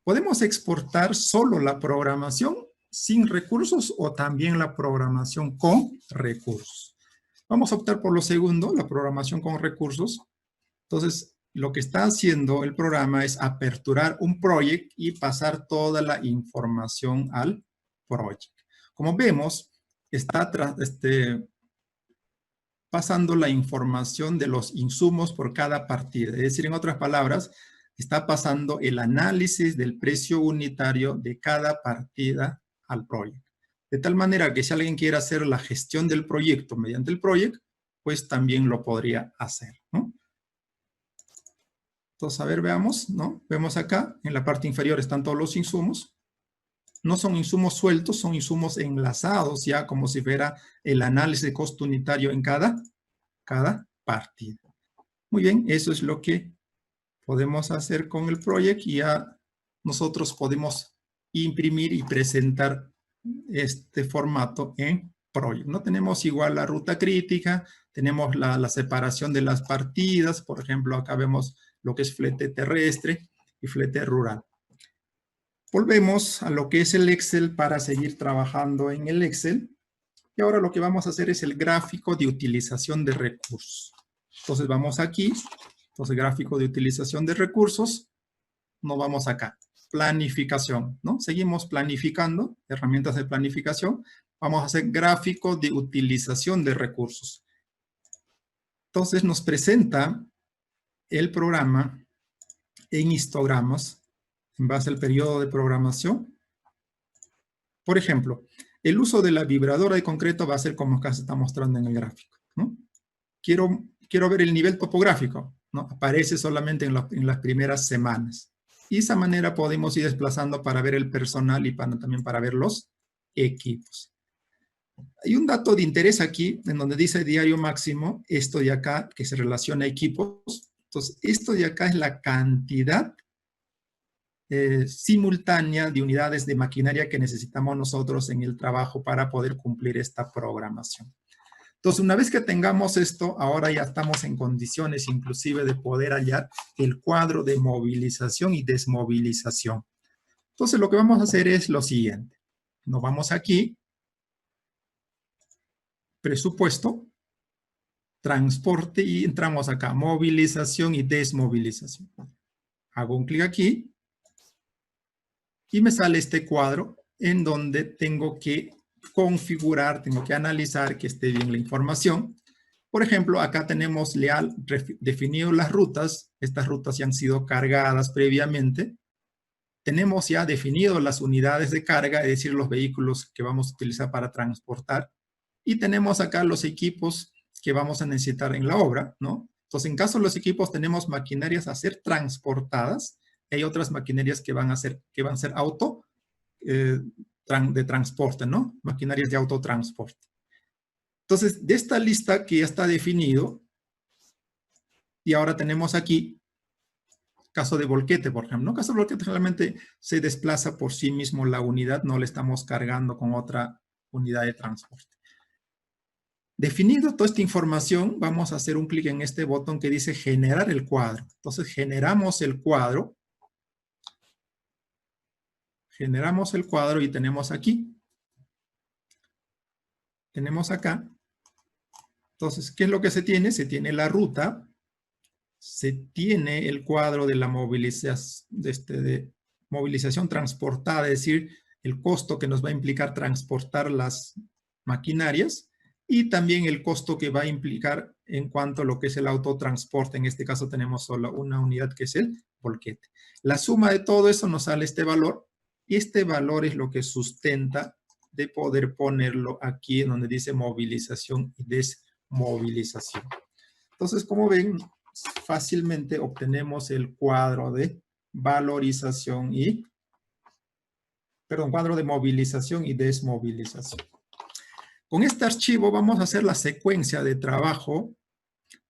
¿Podemos exportar solo la programación sin recursos o también la programación con recursos? Vamos a optar por lo segundo, la programación con recursos. Entonces, lo que está haciendo el programa es aperturar un proyecto y pasar toda la información al proyecto. Como vemos, está pasando la información de los insumos por cada partida. Es decir, en otras palabras, está pasando el análisis del precio unitario de cada partida al proyecto. De tal manera que si alguien quiere hacer la gestión del proyecto mediante el proyecto, pues también lo podría hacer, ¿no? Entonces, a ver, veamos, ¿no? Vemos acá, en la parte inferior están todos los insumos. No son insumos sueltos, son insumos enlazados ya como si fuera el análisis de costo unitario en cada partida. Muy bien, eso es lo que podemos hacer con el project y ya nosotros podemos imprimir y presentar este formato en project, ¿no? Tenemos igual la ruta crítica, tenemos la separación de las partidas, por ejemplo, acá vemos lo que es flete terrestre y flete rural. Volvemos a lo que es el Excel para seguir trabajando en el Excel. Y ahora lo que vamos a hacer es el gráfico de utilización de recursos. Entonces vamos aquí, entonces gráfico de utilización de recursos, nos vamos acá, planificación, ¿no? Seguimos planificando, herramientas de planificación, vamos a hacer gráfico de utilización de recursos. Entonces nos presenta el programa en histogramas, en base al periodo de programación. Por ejemplo, el uso de la vibradora de concreto va a ser como acá se está mostrando en el gráfico, ¿no? Quiero ver el nivel topográfico, ¿no? Aparece solamente en las primeras semanas. Y de esa manera podemos ir desplazando para ver el personal y también para ver los equipos. Hay un dato de interés aquí, en donde dice diario máximo, esto de acá, que se relaciona a equipos. Entonces, esto de acá es la cantidad simultánea de unidades de maquinaria que necesitamos nosotros en el trabajo para poder cumplir esta programación. Entonces, una vez que tengamos esto, ahora ya estamos en condiciones inclusive de poder hallar el cuadro de movilización y desmovilización. Entonces, lo que vamos a hacer es lo siguiente. Nos vamos aquí, presupuesto, transporte y entramos acá, movilización y desmovilización. Hago un clic aquí y me sale este cuadro en donde tengo que configurar, tengo que analizar que esté bien la información. Por ejemplo, acá tenemos definido las rutas. Estas rutas ya han sido cargadas previamente. Tenemos ya definido las unidades de carga, es decir, los vehículos que vamos a utilizar para transportar. Y tenemos acá los equipos que vamos a necesitar en la obra, ¿no? Entonces, en caso de los equipos, tenemos maquinarias a ser transportadas. Hay otras maquinarias que van a ser de transporte, ¿no? Maquinarias de autotransporte. Entonces, de esta lista que ya está definido, y ahora tenemos aquí, caso de volquete, por ejemplo, ¿no? Caso de volquete generalmente se desplaza por sí mismo la unidad, no le estamos cargando con otra unidad de transporte. Definido toda esta información, vamos a hacer un clic en este botón que dice generar el cuadro. Entonces, generamos el cuadro. Generamos el cuadro y tenemos aquí. Tenemos acá. Entonces, ¿qué es lo que se tiene? Se tiene la ruta, se tiene el cuadro de la movilización transportada, es decir, el costo que nos va a implicar transportar las maquinarias y también el costo que va a implicar en cuanto a lo que es el autotransporte. En este caso tenemos solo una unidad que es el volquete. La suma de todo eso nos sale este valor y este valor es lo que sustenta de poder ponerlo aquí en donde dice movilización y desmovilización. Entonces, como ven, fácilmente obtenemos el cuadro de valorización y, cuadro de movilización y desmovilización. Con este archivo vamos a hacer la secuencia de trabajo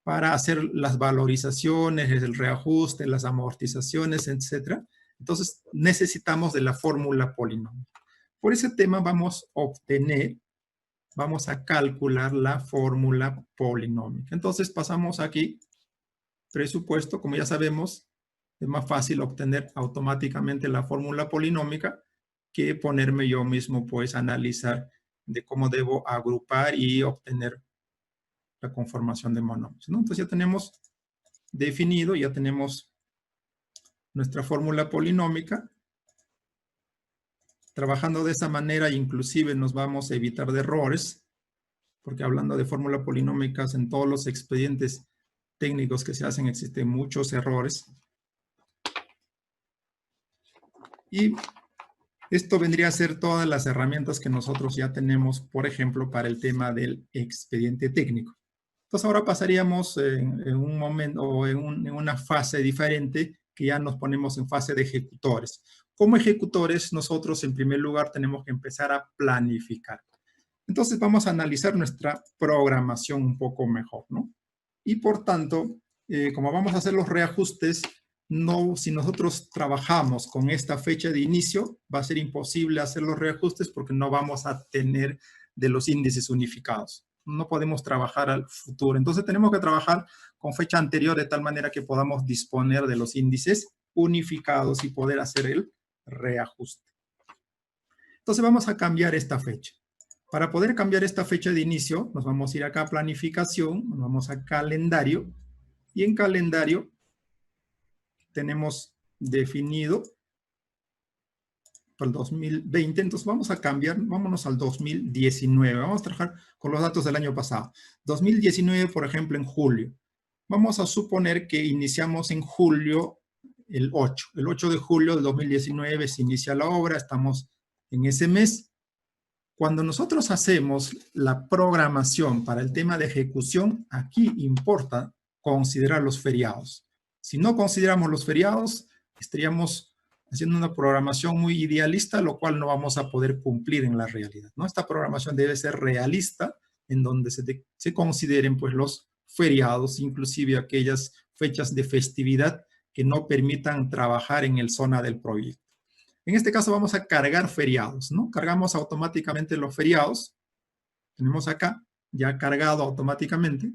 para hacer las valorizaciones, el reajuste, las amortizaciones, etc. Entonces, necesitamos de la fórmula polinómica. Por ese tema vamos a calcular la fórmula polinómica. Entonces, pasamos aquí, presupuesto, como ya sabemos, es más fácil obtener automáticamente la fórmula polinómica que ponerme yo mismo, pues, a analizar de cómo debo agrupar y obtener la conformación de monomios, ¿no? Entonces ya tenemos definido, ya tenemos nuestra fórmula polinómica. Trabajando de esa manera, inclusive nos vamos a evitar de errores, porque hablando de fórmula polinómicas, en todos los expedientes técnicos que se hacen existen muchos errores. Y esto vendría a ser todas las herramientas que nosotros ya tenemos, por ejemplo, para el tema del expediente técnico. Entonces ahora pasaríamos en un momento o en una fase diferente que ya nos ponemos en fase de ejecutores. Como ejecutores, nosotros en primer lugar tenemos que empezar a planificar. Entonces vamos a analizar nuestra programación un poco mejor, ¿no? Y por tanto, como vamos a hacer los reajustes, no, si nosotros trabajamos con esta fecha de inicio, va a ser imposible hacer los reajustes porque no vamos a tener de los índices unificados. No podemos trabajar al futuro. Entonces tenemos que trabajar con fecha anterior de tal manera que podamos disponer de los índices unificados y poder hacer el reajuste. Entonces vamos a cambiar esta fecha. Para poder cambiar esta fecha de inicio, nos vamos a ir acá a planificación, nos vamos a calendario, y en calendario tenemos definido para el 2020, entonces vamos a cambiar, vámonos al 2019, vamos a trabajar con los datos del año pasado. 2019, por ejemplo, en julio. Vamos a suponer que iniciamos en julio el 8. El 8 de julio del 2019 se inicia la obra, estamos en ese mes. Cuando nosotros hacemos la programación para el tema de ejecución, aquí importa considerar los feriados. Si no consideramos los feriados, estaríamos haciendo una programación muy idealista, lo cual no vamos a poder cumplir en la realidad, ¿no? Esta programación debe ser realista, en donde se consideren pues, los feriados, inclusive aquellas fechas de festividad que no permitan trabajar en el zona del proyecto. En este caso vamos a cargar feriados, ¿no? Cargamos automáticamente los feriados. Tenemos acá ya cargado automáticamente.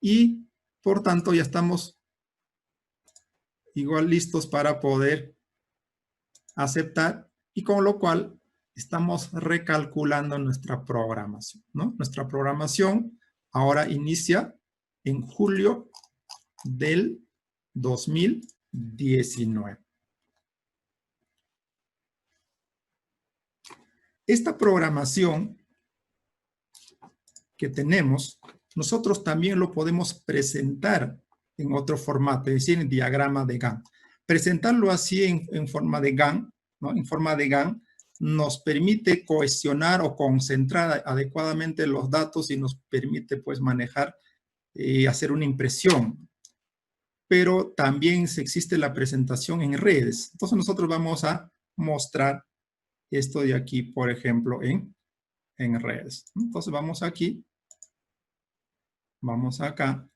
Y, por tanto, ya estamos igual listos para poder aceptar. Y con lo cual estamos recalculando nuestra programación, ¿no? Nuestra programación ahora inicia en julio del 2019. Esta programación que tenemos, nosotros también lo podemos presentar en otro formato, es decir, en diagrama de Gantt. Presentarlo así en forma de Gantt, ¿no? En forma de Gantt nos permite cohesionar o concentrar adecuadamente los datos y nos permite pues manejar y hacer una impresión. Pero también existe la presentación en redes. Entonces nosotros vamos a mostrar esto de aquí, por ejemplo, en redes. Entonces vamos aquí, vamos acá,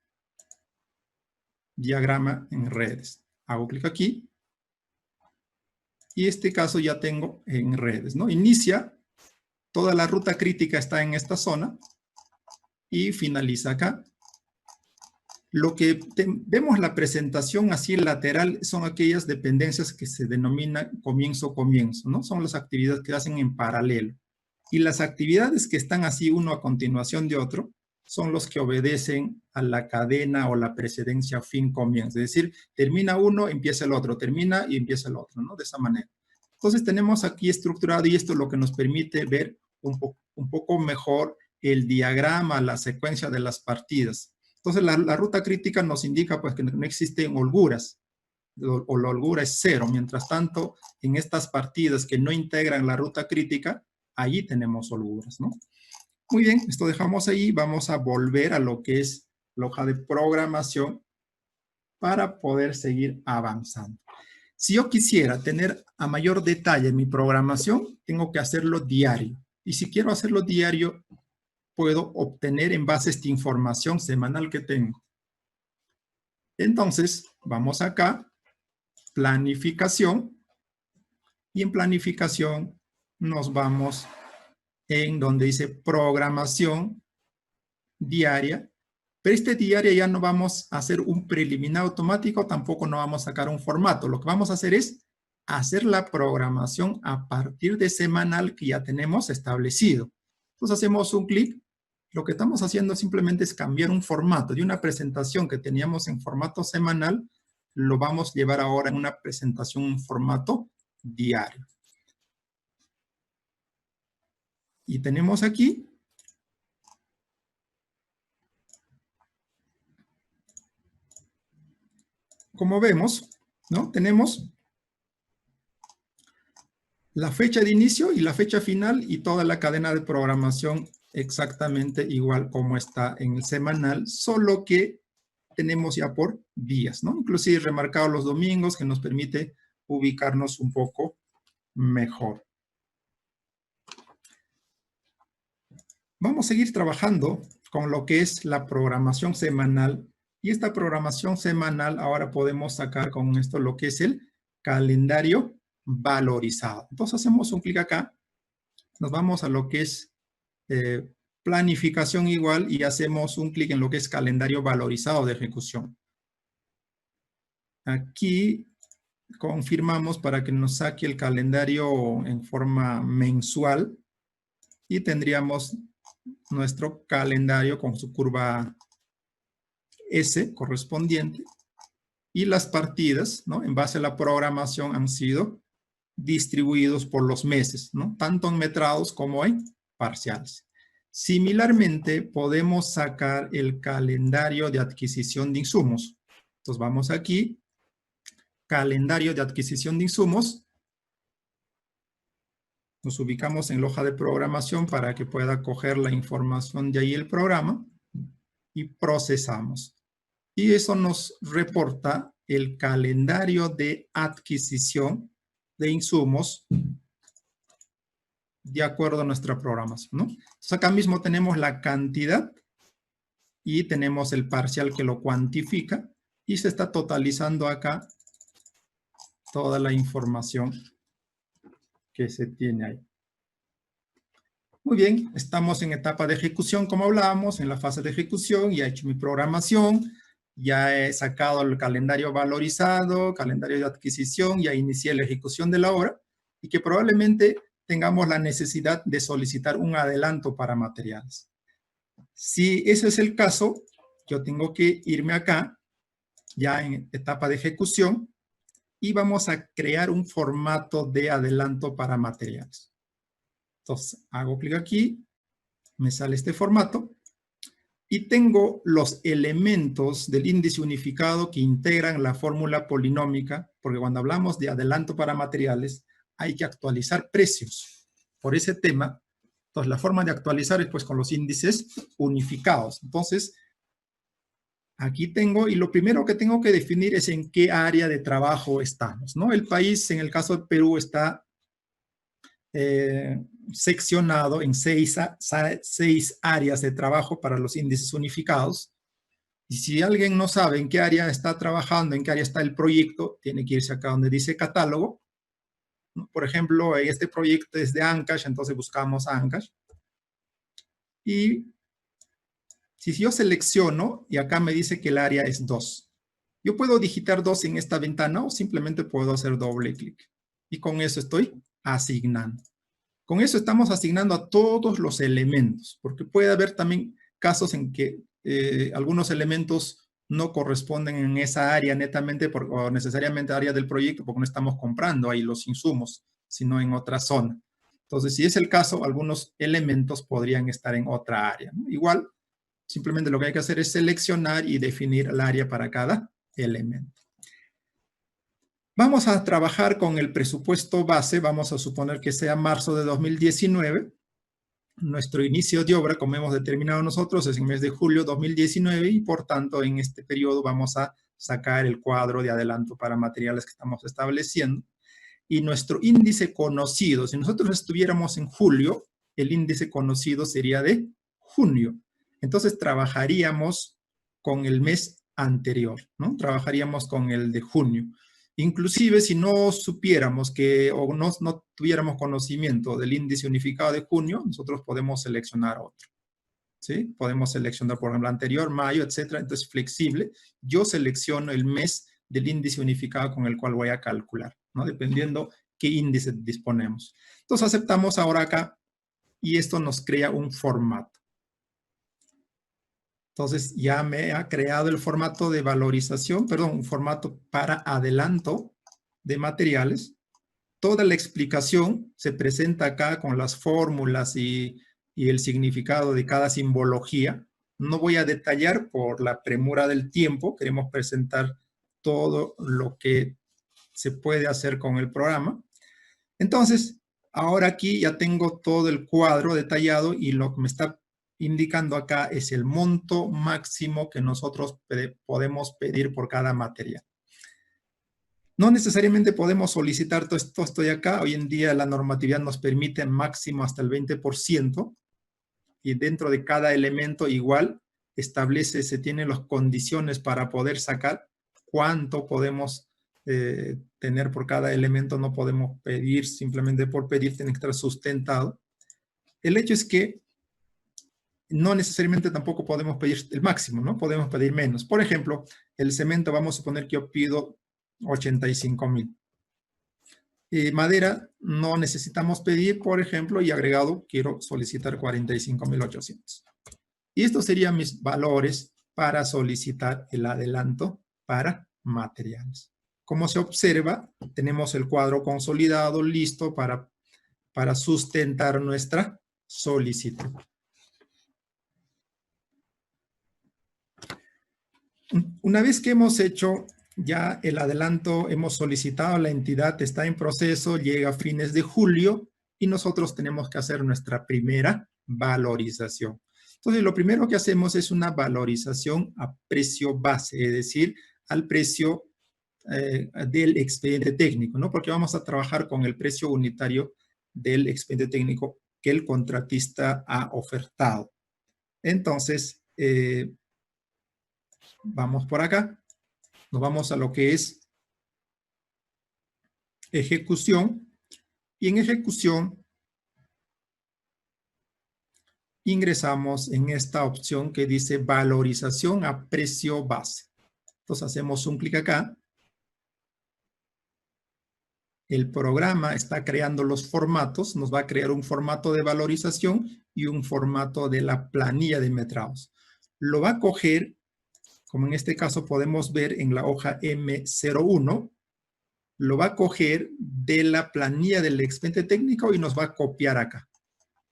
diagrama en redes. Hago clic aquí y este caso ya tengo en redes, ¿no? Inicia, toda la ruta crítica está en esta zona y finaliza acá. Lo que vemos la presentación así lateral son aquellas dependencias que se denominan comienzo-comienzo, ¿no? Son las actividades que hacen en paralelo. Y las actividades que están así uno a continuación de otro son los que obedecen a la cadena o la precedencia fin-comienzo. Es decir, termina uno, empieza el otro, termina y empieza el otro, ¿no? De esa manera. Entonces tenemos aquí estructurado y esto es lo que nos permite ver un poco mejor el diagrama, la secuencia de las partidas. Entonces la ruta crítica nos indica pues que no existen holguras, o la holgura es 0. Mientras tanto, en estas partidas que no integran la ruta crítica, allí tenemos holguras, ¿no? Muy bien, esto dejamos ahí. Vamos a volver a lo que es la hoja de programación para poder seguir avanzando. Si yo quisiera tener a mayor detalle mi programación, tengo que hacerlo diario. Y si quiero hacerlo diario, puedo obtener en base a esta información semanal que tengo. Entonces, vamos acá, planificación, y en planificación nos vamos en donde dice programación diaria, pero este diaria ya no vamos a hacer un preliminar automático, tampoco no vamos a sacar un formato. Lo que vamos a hacer es hacer la programación a partir de semanal que ya tenemos establecido. Entonces hacemos un clic. Lo que estamos haciendo simplemente es cambiar un formato de una presentación que teníamos en formato semanal, lo vamos a llevar ahora en una presentación en formato diario. Y tenemos aquí como vemos, ¿no? Tenemos la fecha de inicio y la fecha final y toda la cadena de programación exactamente igual como está en el semanal, solo que tenemos ya por días, ¿no? Inclusive remarcado los domingos, que nos permite ubicarnos un poco mejor. Vamos a seguir trabajando con lo que es la programación semanal Y esta programación semanal ahora podemos sacar con esto lo que es el calendario valorizado. Entonces hacemos un clic acá, nos vamos a lo que es planificación igual y hacemos un clic en lo que es calendario valorizado de ejecución. Aquí confirmamos para que nos saque el calendario en forma mensual y tendríamos nuestro calendario con su curva S correspondiente y las partidas, ¿no? En base a la programación han sido distribuidos por los meses, ¿no? Tanto en metrados como en parciales. Similarmente, podemos sacar el calendario de adquisición de insumos. Entonces vamos aquí, calendario de adquisición de insumos. Nos ubicamos en la hoja de programación para que pueda coger la información de ahí el programa y procesamos. Y eso nos reporta el calendario de adquisición de insumos de acuerdo a nuestra programación, ¿no? Entonces acá mismo tenemos la cantidad y tenemos el parcial que lo cuantifica y se está totalizando acá toda la información que se tiene ahí. Muy bien, estamos en etapa de ejecución, como hablábamos, en la fase de ejecución, ya he hecho mi programación, ya he sacado el calendario valorizado, calendario de adquisición, ya inicié la ejecución de la obra y que probablemente tengamos la necesidad de solicitar un adelanto para materiales. Si ese es el caso, yo tengo que irme acá, ya en etapa de ejecución, y vamos a crear un formato de adelanto para materiales. Entonces, hago clic aquí, me sale este formato, y tengo los elementos del índice unificado que integran la fórmula polinómica, porque cuando hablamos de adelanto para materiales, hay que actualizar precios. Por ese tema, entonces la forma de actualizar es pues con los índices unificados. Entonces, aquí tengo, y lo primero que tengo que definir es en qué área de trabajo estamos, ¿no? El país, en el caso de Perú, está seccionado en seis áreas de trabajo para los índices unificados. Y si alguien no sabe en qué área está trabajando, en qué área está el proyecto, tiene que irse acá donde dice catálogo. Por ejemplo, este proyecto es de Ancash, entonces buscamos Ancash. Y si yo selecciono, y acá me dice que el área es 2. Yo puedo digitar 2 en esta ventana o simplemente puedo hacer doble clic. Y con eso estoy asignando. Con eso estamos asignando a todos los elementos, porque puede haber también casos en que algunos elementos no corresponden en esa área netamente o necesariamente área del proyecto, porque no estamos comprando ahí los insumos, sino en otra zona. Entonces, si es el caso, algunos elementos podrían estar en otra área, ¿no? Igual, simplemente lo que hay que hacer es seleccionar y definir el área para cada elemento. Vamos a trabajar con el presupuesto base, vamos a suponer que sea marzo de 2019. Nuestro inicio de obra, como hemos determinado nosotros, es en el mes de julio de 2019 y por tanto en este periodo vamos a sacar el cuadro de adelanto para materiales que estamos estableciendo. Y nuestro índice conocido, si nosotros estuviéramos en julio, el índice conocido sería de junio. Entonces trabajaríamos con el mes anterior, ¿no? Trabajaríamos con el de junio. Inclusive si no supiéramos o no tuviéramos conocimiento del índice unificado de junio, nosotros podemos seleccionar otro, ¿sí? Podemos seleccionar, por ejemplo, anterior, mayo, etcétera. Entonces, flexible. Yo selecciono el mes del índice unificado con el cual voy a calcular, ¿no? Dependiendo qué índice disponemos. Entonces, aceptamos ahora acá y esto nos crea un formato. Entonces, ya me ha creado el formato de valorización, perdón, un formato para adelanto de materiales. Toda la explicación se presenta acá con las fórmulas y el significado de cada simbología. No voy a detallar por la premura del tiempo. Queremos presentar todo lo que se puede hacer con el programa. Entonces, ahora aquí ya tengo todo el cuadro detallado y lo que me está indicando acá es el monto máximo que nosotros podemos pedir por cada material. No necesariamente podemos solicitar todo esto de acá. Hoy en día la normatividad nos permite máximo hasta el 20% y dentro de cada elemento igual se tienen las condiciones para poder sacar cuánto podemos tener por cada elemento. No podemos pedir simplemente por pedir, tiene que estar sustentado. El hecho es que no necesariamente tampoco podemos pedir el máximo, ¿no? Podemos pedir menos. Por ejemplo, el cemento, vamos a suponer que yo pido 85,000. Madera, no necesitamos pedir, por ejemplo, y agregado, quiero solicitar 45,800. Y estos serían mis valores para solicitar el adelanto para materiales. Como se observa, tenemos el cuadro consolidado listo para sustentar nuestra solicitud. Una vez que hemos hecho ya el adelanto, hemos solicitado, la entidad está en proceso, llega a fines de julio y nosotros tenemos que hacer nuestra primera valorización. Entonces, lo primero que hacemos es una valorización a precio base, es decir, al precio del expediente técnico, ¿no? Porque vamos a trabajar con el precio unitario del expediente técnico que el contratista ha ofertado. Entonces, vamos por acá, nos vamos a lo que es ejecución, y en ejecución ingresamos en esta opción que dice valorización a precio base. Entonces hacemos un clic acá. El programa está creando los formatos, nos va a crear un formato de valorización y un formato de la planilla de metrados. Lo va a coger, como en este caso podemos ver en la hoja M01, lo va a coger de la planilla del expediente técnico y nos va a copiar acá.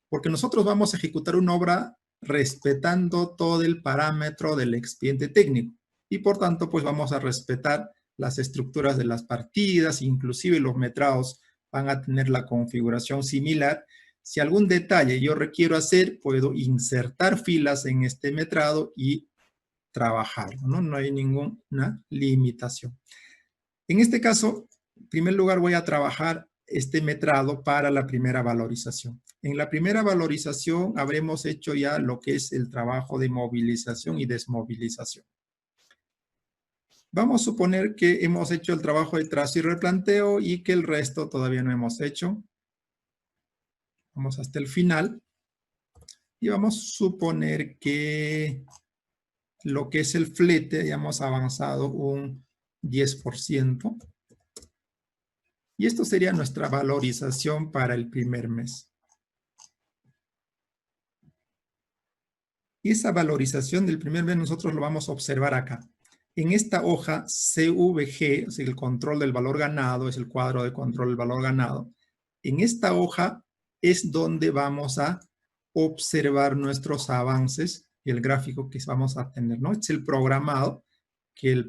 Porque nosotros vamos a ejecutar una obra respetando todo el parámetro del expediente técnico. Y por tanto, pues vamos a respetar las estructuras de las partidas, inclusive los metrados van a tener la configuración similar. Si algún detalle yo requiero hacer, puedo insertar filas en este metrado y trabajar, ¿no? No hay ninguna limitación. En este caso, en primer lugar voy a trabajar este metrado para la primera valorización. En la primera valorización habremos hecho ya lo que es el trabajo de movilización y desmovilización. Vamos a suponer que hemos hecho el trabajo de trazo y replanteo y que el resto todavía no hemos hecho. Vamos hasta el final. Y vamos a suponer que lo que es el flete ya hemos avanzado un 10%. Y esto sería nuestra valorización para el primer mes. Y esa valorización del primer mes nosotros lo vamos a observar acá. En esta hoja CVG, o sea, el control del valor ganado, es el cuadro de control del valor ganado. En esta hoja es donde vamos a observar nuestros avances y el gráfico que vamos a tener, ¿no? Este es el programado que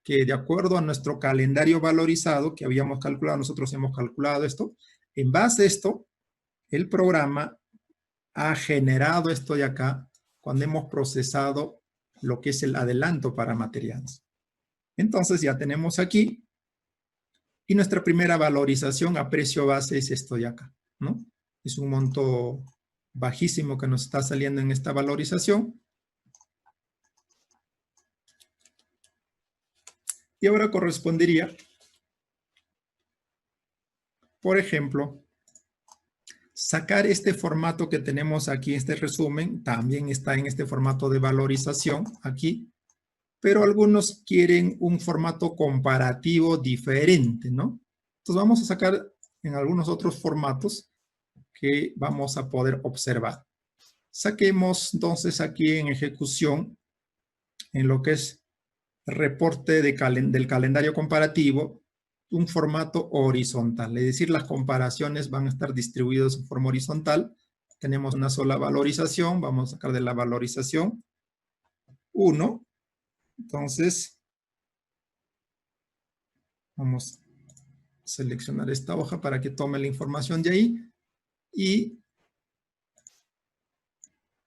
de acuerdo a nuestro calendario valorizado que habíamos calculado, nosotros hemos calculado esto. En base a esto, el programa ha generado esto de acá cuando hemos procesado lo que es el adelanto para materiales. Entonces ya tenemos aquí y nuestra primera valorización a precio base es esto de acá, ¿no? Es un monto bajísimo que nos está saliendo en esta valorización. Y ahora correspondería, por ejemplo, sacar este formato que tenemos aquí, este resumen, también está en este formato de valorización aquí, pero algunos quieren un formato comparativo diferente, ¿no? Entonces vamos a sacar en algunos otros formatos que vamos a poder observar. Saquemos entonces aquí en ejecución, en lo que es reporte del calendario comparativo, un formato horizontal, es decir, las comparaciones van a estar distribuidas en forma horizontal. Tenemos una sola valorización, vamos a sacar de la valorización 1. Entonces, vamos a seleccionar esta hoja para que tome la información de ahí y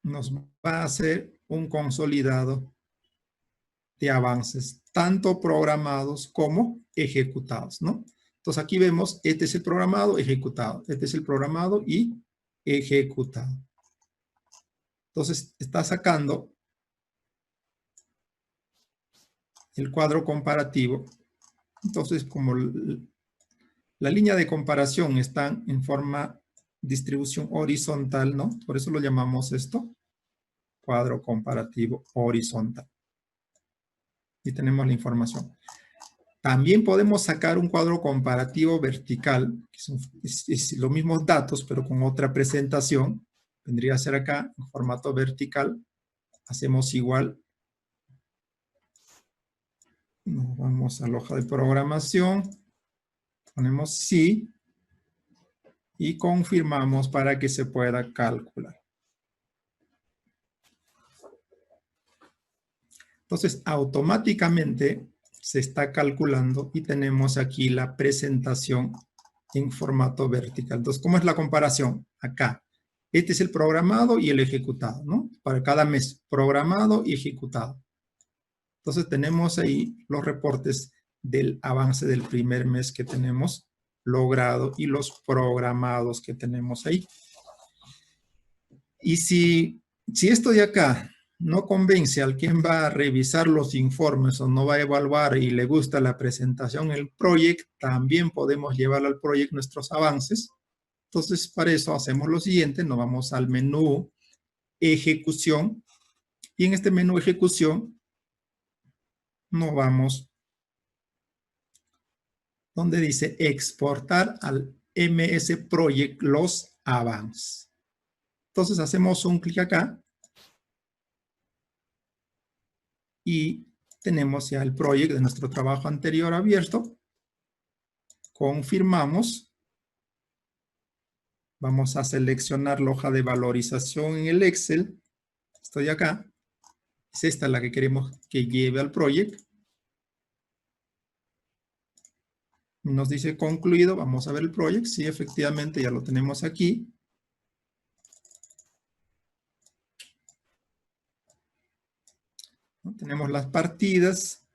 nos va a hacer un consolidado de avances, tanto programados como ejecutados, ¿no? Entonces aquí vemos, este es el programado, ejecutado. Este es el programado y ejecutado. Entonces está sacando el cuadro comparativo. Entonces, como la línea de comparación está en forma distribución horizontal, ¿no? Por eso lo llamamos esto, cuadro comparativo horizontal. Y tenemos la información. También podemos sacar un cuadro comparativo vertical, que es los mismos datos, pero con otra presentación. Vendría a ser acá, en formato vertical. Hacemos igual. Nos vamos a la hoja de programación. Ponemos sí. Y confirmamos para que se pueda calcular. Entonces, automáticamente se está calculando y tenemos aquí la presentación en formato vertical. Entonces, ¿cómo es la comparación? Acá. Este es el programado y el ejecutado, ¿no? Para cada mes, programado y ejecutado. Entonces, tenemos ahí los reportes del avance del primer mes que tenemos logrado y los programados que tenemos ahí. Y si esto de acá no convence al quien va a revisar los informes o no va a evaluar y le gusta la presentación, el proyecto, también podemos llevar al proyecto nuestros avances. Entonces, para eso hacemos lo siguiente, nos vamos al menú ejecución y en este menú ejecución nos vamos donde dice exportar al MS Project los avances. Entonces hacemos un clic acá y tenemos ya el proyecto de nuestro trabajo anterior abierto. Confirmamos. Vamos a seleccionar la hoja de valorización en el Excel. Estoy acá. Es esta la que queremos que lleve al proyecto. Nos dice concluido. Vamos a ver el proyecto. Sí, efectivamente ya lo tenemos aquí. Tenemos las partidas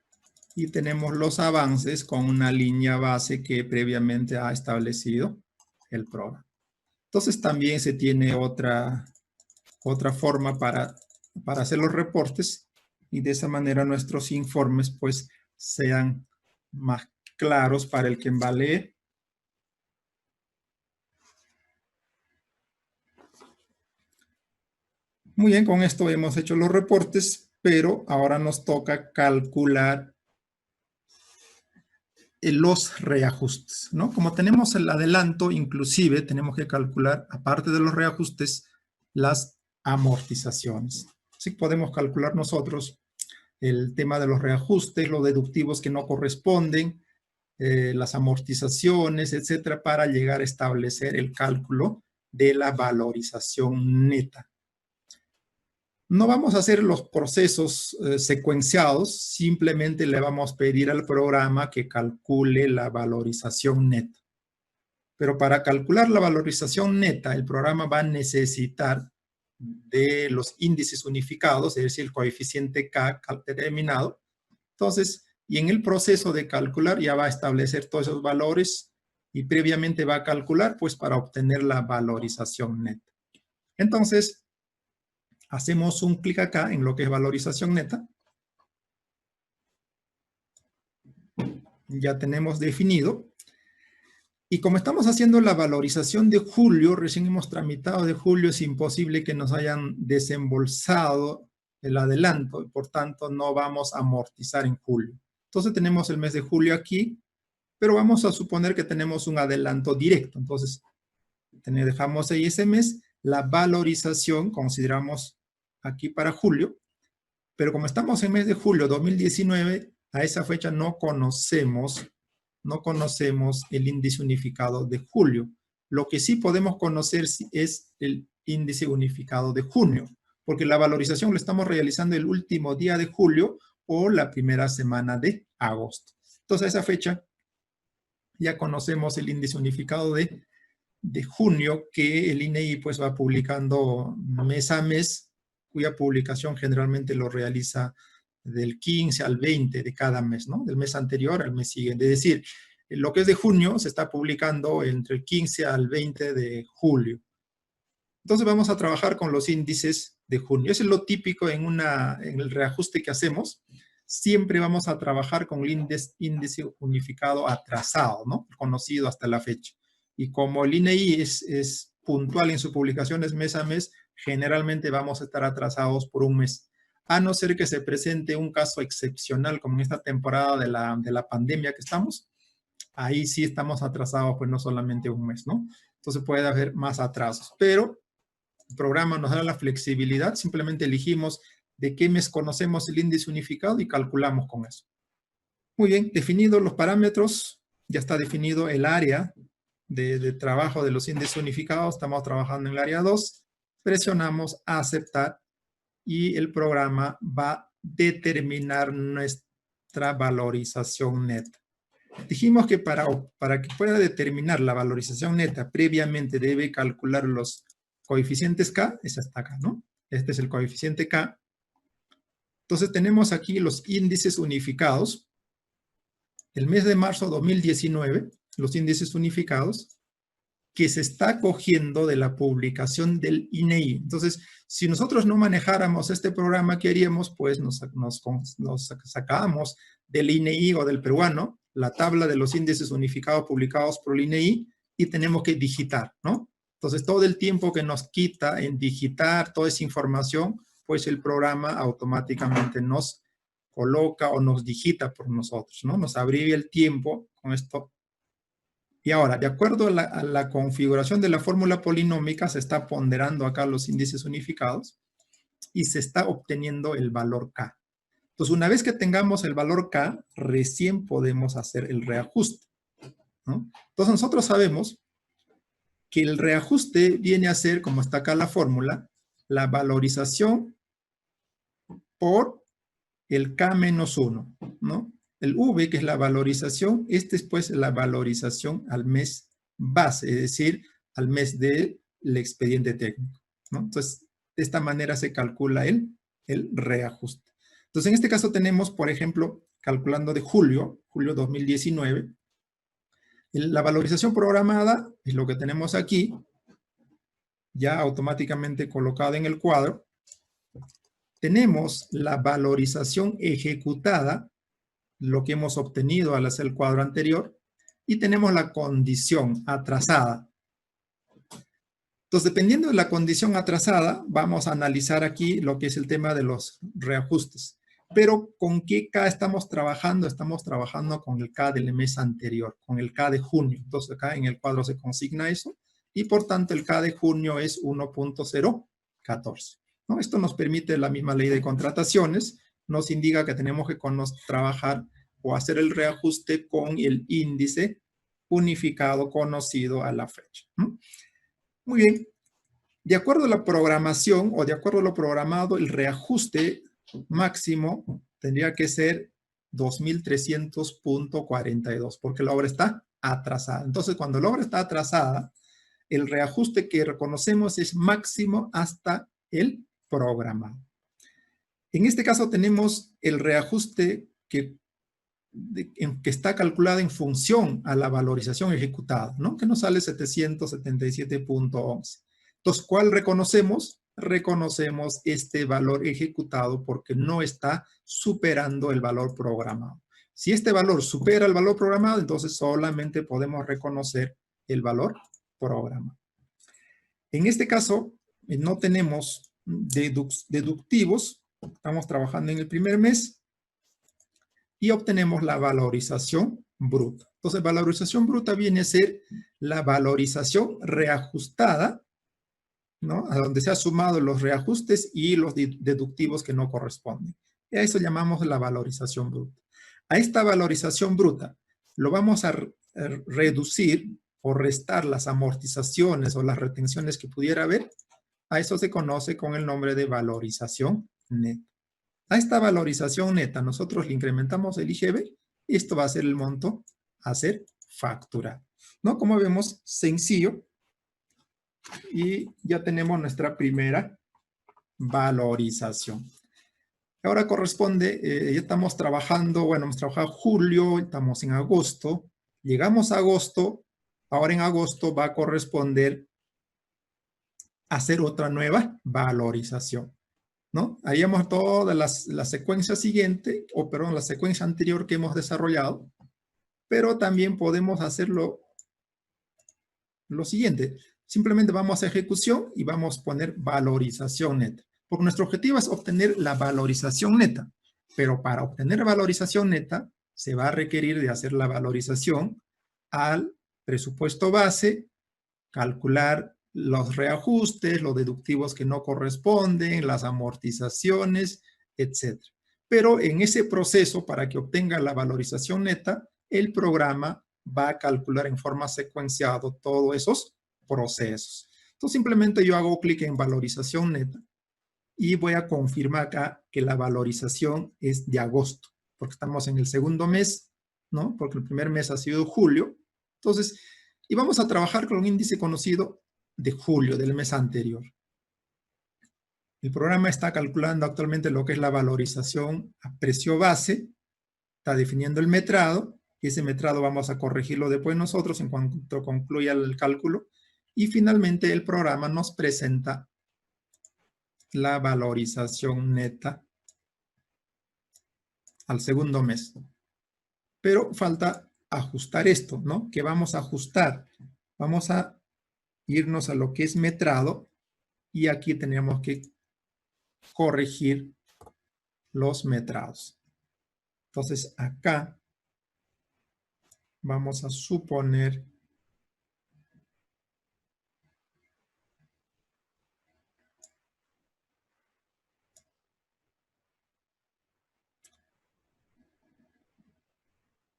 y tenemos los avances con una línea base que previamente ha establecido el programa. Entonces también se tiene otra forma para hacer los reportes y de esa manera nuestros informes pues sean más claros para el que va a leer. Muy bien, con esto hemos hecho los reportes, pero ahora nos toca calcular los reajustes, ¿no? Como tenemos el adelanto, inclusive tenemos que calcular, aparte de los reajustes, las amortizaciones. Así que podemos calcular nosotros el tema de los reajustes, los deductivos que no corresponden, las amortizaciones, etcétera, para llegar a establecer el cálculo de la valorización neta. No vamos a hacer los procesos secuenciados, simplemente le vamos a pedir al programa que calcule la valorización neta. Pero para calcular la valorización neta, el programa va a necesitar de los índices unificados, es decir, el coeficiente K determinado. Entonces, y en el proceso de calcular ya va a establecer todos esos valores y previamente va a calcular pues para obtener la valorización neta. Entonces, hacemos un clic acá en lo que es valorización neta. Ya tenemos definido. Y como estamos haciendo la valorización de julio, recién hemos tramitado de julio, es imposible que nos hayan desembolsado el adelanto y por tanto no vamos a amortizar en julio. Entonces tenemos el mes de julio aquí, pero vamos a suponer que tenemos un adelanto directo. Entonces dejamos ahí ese mes, la valorización consideramos aquí para julio, pero como estamos en mes de julio 2019, a esa fecha no conocemos el índice unificado de julio. Lo que sí podemos conocer es el índice unificado de junio, porque la valorización la estamos realizando el último día de julio o la primera semana de agosto. Entonces, a esa fecha ya conocemos el índice unificado de junio, que el INEI pues va publicando mes a mes, cuya publicación generalmente lo realiza del 15 al 20 de cada mes, ¿no? Del mes anterior al mes siguiente. Es decir, lo que es de junio se está publicando entre el 15 al 20 de julio. Entonces vamos a trabajar con los índices de junio. Eso es lo típico en el reajuste que hacemos. siempre vamos a trabajar con el índice unificado atrasado, ¿no? Conocido hasta la fecha. Y como el INEI es puntual en sus publicaciones mes a mes, generalmente vamos a estar atrasados por un mes. A no ser que se presente un caso excepcional, como en esta temporada de la pandemia que estamos, ahí sí estamos atrasados, pues no solamente un mes, ¿no? Entonces puede haber más atrasos. Pero el programa nos da la flexibilidad, simplemente elegimos de qué mes conocemos el índice unificado y calculamos con eso. Muy bien, definidos los parámetros, ya está definido el área de trabajo de los índices unificados, estamos trabajando en el área 2, presionamos a aceptar y el programa va a determinar nuestra valorización neta. Dijimos que para que pueda determinar la valorización neta, previamente debe calcular los coeficientes K, es hasta acá, ¿no? Este es el coeficiente K. Entonces tenemos aquí los índices unificados. El mes de marzo de 2019, los índices unificados, que se está cogiendo de la publicación del INEI. Entonces, si nosotros no manejáramos este programa, ¿qué haríamos? Pues nos sacábamos del INEI o del peruano la tabla de los índices unificados publicados por el INEI y tenemos que digitar, ¿no? Entonces, todo el tiempo que nos quita en digitar toda esa información, pues el programa automáticamente nos coloca o nos digita por nosotros, ¿no? Nos abrevia el tiempo con esto. Y ahora, de acuerdo a la configuración de la fórmula polinómica, se está ponderando acá los índices unificados y se está obteniendo el valor K. Entonces, una vez que tengamos el valor K, recién podemos hacer el reajuste, ¿no? Entonces, nosotros sabemos que el reajuste viene a ser, como está acá la fórmula, la valorización por el K menos 1, ¿no? El V, que es la valorización, este es pues la valorización al mes base, es decir, al mes del expediente técnico, ¿no? Entonces, de esta manera se calcula el reajuste. Entonces, en este caso tenemos, por ejemplo, calculando de julio 2019, la valorización programada es lo que tenemos aquí, ya automáticamente colocada en el cuadro. Tenemos la valorización ejecutada, lo que hemos obtenido al hacer el cuadro anterior, y tenemos la condición atrasada. Entonces, dependiendo de la condición atrasada, vamos a analizar aquí lo que es el tema de los reajustes. Pero, ¿con qué K estamos trabajando? Estamos trabajando con el K del mes anterior, con el K de junio. Entonces, acá en el cuadro se consigna eso, y por tanto el K de junio es 1.014. ¿No? Esto nos permite la misma ley de contrataciones, nos indica que tenemos que trabajar o hacer el reajuste con el índice unificado conocido a la fecha. ¿No? Muy bien. De acuerdo a la programación o de acuerdo a lo programado, el reajuste máximo tendría que ser 2.300.42 porque la obra está atrasada. Entonces, cuando la obra está atrasada, el reajuste que reconocemos es máximo hasta el programado. En este caso tenemos el reajuste que está calculado en función a la valorización ejecutada, ¿no? Que nos sale 777.11. Entonces, ¿cuál reconocemos? Reconocemos este valor ejecutado porque no está superando el valor programado. Si este valor supera el valor programado, entonces solamente podemos reconocer el valor programado. En este caso, no tenemos deductivos. Estamos trabajando en el primer mes y obtenemos la valorización bruta. Entonces, valorización bruta viene a ser la valorización reajustada, ¿no? A donde se han sumado los reajustes y los deductivos que no corresponden. Y a eso llamamos la valorización bruta. A esta valorización bruta lo vamos a reducir o restar las amortizaciones o las retenciones que pudiera haber. A eso se conoce con el nombre de valorización neta. A esta valorización neta nosotros le incrementamos el IGB y esto va a ser el monto a ser facturado, ¿no? Como vemos, sencillo. Y ya tenemos nuestra primera valorización. Ahora corresponde, ya estamos trabajando, bueno, hemos trabajado julio, estamos en agosto, llegamos a agosto, ahora en agosto va a corresponder hacer otra nueva valorización. ¿no? Haríamos toda la secuencia siguiente, o perdón, la secuencia anterior que hemos desarrollado, pero también podemos hacerlo lo siguiente. Simplemente vamos a ejecución y vamos a poner valorización neta. Porque nuestro objetivo es obtener la valorización neta. Pero para obtener valorización neta, se va a requerir de hacer la valorización al presupuesto base, calcular los reajustes, los deductivos que no corresponden, las amortizaciones, etc. Pero en ese proceso, para que obtenga la valorización neta, el programa va a calcular en forma secuenciada todos esos procesos. Entonces, simplemente yo hago clic en valorización neta y voy a confirmar acá que la valorización es de agosto, porque estamos en el segundo mes, ¿no? Porque el primer mes ha sido julio. Entonces, y vamos a trabajar con un índice conocido de julio, del mes anterior. El programa está calculando actualmente lo que es la valorización a precio base, está definiendo el metrado, y ese metrado vamos a corregirlo después nosotros en cuanto concluya el cálculo, y finalmente el programa nos presenta la valorización neta al segundo mes. Pero falta ajustar esto, ¿no? ¿Qué vamos a ajustar? Vamos a irnos a lo que es metrado, y aquí tenemos que corregir los metrados. Entonces acá vamos a suponer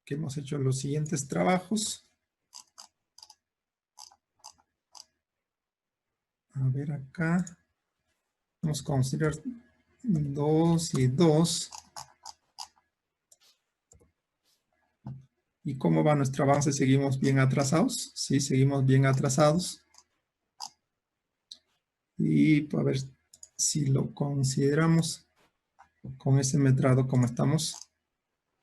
que hemos hecho los siguientes trabajos. A ver acá. Vamos a considerar 2 y 2. ¿Y cómo va nuestro avance? ¿Seguimos bien atrasados? Sí, seguimos bien atrasados. Y a ver si lo consideramos con ese metrado como estamos.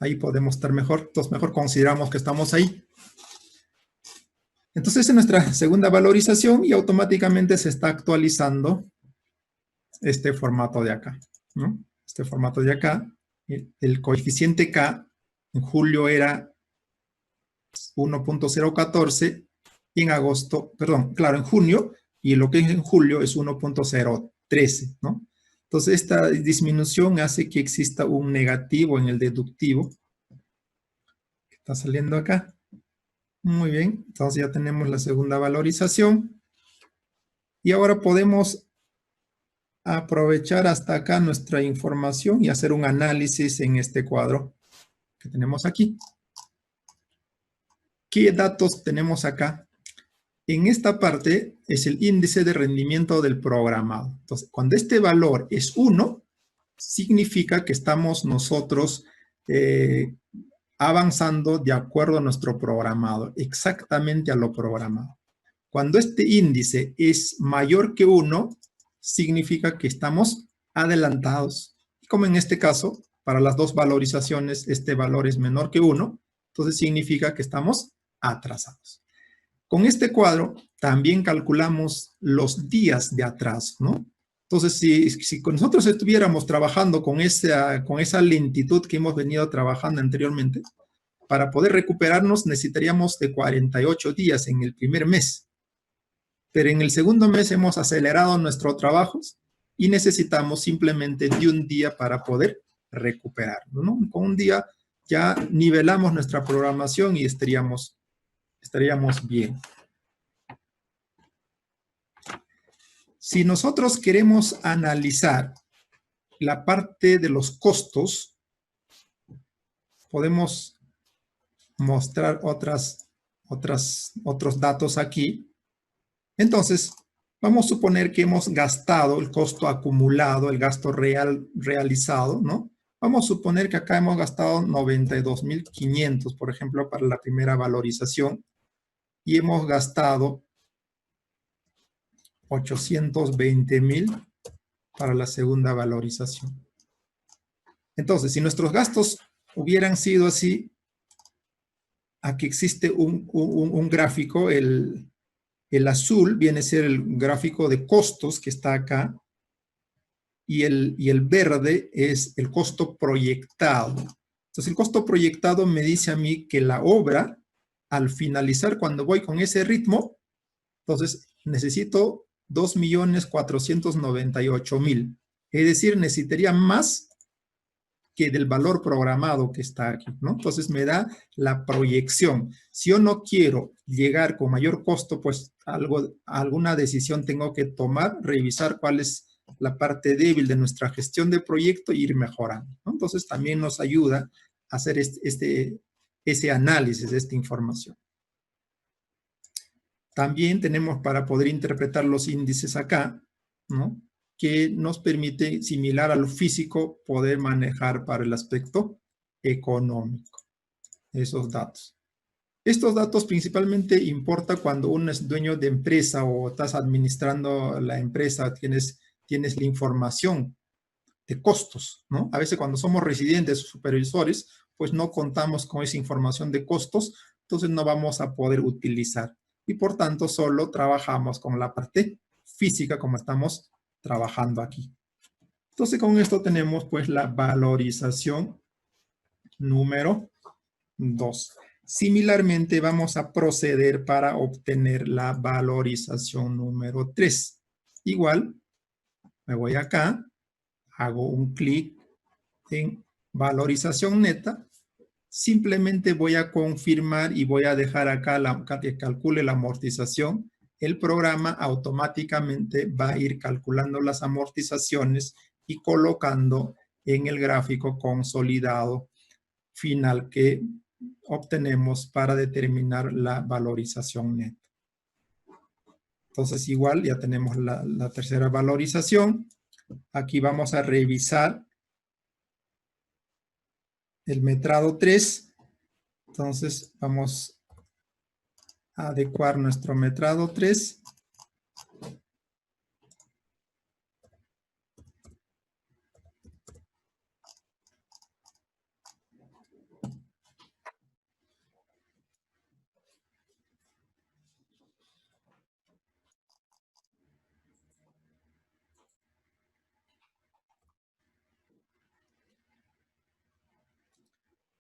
Ahí podemos estar mejor. Entonces mejor consideramos que estamos ahí. Entonces es nuestra segunda valorización y automáticamente se está actualizando este formato de acá, ¿no? Este formato de acá. El coeficiente K en julio era 1.014 y en agosto, perdón, claro, en junio, y lo que es en julio es 1.013, ¿no? Entonces esta disminución hace que exista un negativo en el deductivo que está saliendo acá. Muy bien, entonces ya tenemos la segunda valorización y ahora podemos aprovechar hasta acá nuestra información y hacer un análisis en este cuadro que tenemos aquí. ¿Qué datos tenemos acá? En esta parte es el índice de rendimiento del programado. Entonces, cuando este valor es 1, significa que estamos nosotros avanzando de acuerdo a nuestro programado, exactamente a lo programado. Cuando este índice es mayor que 1, significa que estamos adelantados. Y como en este caso, para las dos valorizaciones, este valor es menor que 1, entonces significa que estamos atrasados. Con este cuadro también calculamos los días de atraso, ¿no? Entonces, si nosotros estuviéramos trabajando con esa lentitud que hemos venido trabajando anteriormente, para poder recuperarnos necesitaríamos de 48 días en el primer mes. Pero en el segundo mes hemos acelerado nuestros trabajos y necesitamos simplemente de un día para poder recuperarnos, ¿no? Con un día ya nivelamos nuestra programación y estaríamos bien. Si nosotros queremos analizar la parte de los costos, podemos mostrar otros datos aquí. Entonces, vamos a suponer que hemos gastado el costo acumulado, el gasto realizado, ¿no? Vamos a suponer que acá hemos gastado 92.500, por ejemplo, para la primera valorización, y hemos gastado 820.000 para la segunda valorización. Entonces, si nuestros gastos hubieran sido así, aquí existe un gráfico, el azul viene a ser el gráfico de costos que está acá, y el verde es el costo proyectado. Entonces, el costo proyectado me dice a mí que la obra, al finalizar, cuando voy con ese ritmo, entonces necesito 2.498.000. Es decir, necesitaría más que del valor programado que está aquí, ¿no? Entonces me da la proyección. Si yo no quiero llegar con mayor costo, pues alguna decisión tengo que tomar, revisar cuál es la parte débil de nuestra gestión de proyecto e ir mejorando, ¿no? Entonces también nos ayuda a hacer ese análisis de esta información. También tenemos para poder interpretar los índices acá, ¿no? Que nos permite, similar a lo físico, poder manejar para el aspecto económico esos datos. Estos datos principalmente importa cuando uno es dueño de empresa o estás administrando la empresa, tienes la información de costos, ¿no? A veces cuando somos residentes o supervisores, pues no contamos con esa información de costos, entonces no vamos a poder utilizar. Y por tanto, solo trabajamos con la parte física como estamos trabajando aquí. Entonces, con esto tenemos pues la valorización número 2. Similarmente, vamos a proceder para obtener la valorización número 3. Igual, me voy acá, hago un clic en valorización neta, simplemente voy a confirmar y voy a dejar acá que calcule la amortización. El programa automáticamente va a ir calculando las amortizaciones y colocando en el gráfico consolidado final que obtenemos para determinar la valorización neta. Entonces igual ya tenemos la tercera valorización. Aquí vamos a revisar el metrado 3, entonces vamos a adecuar nuestro metrado 3.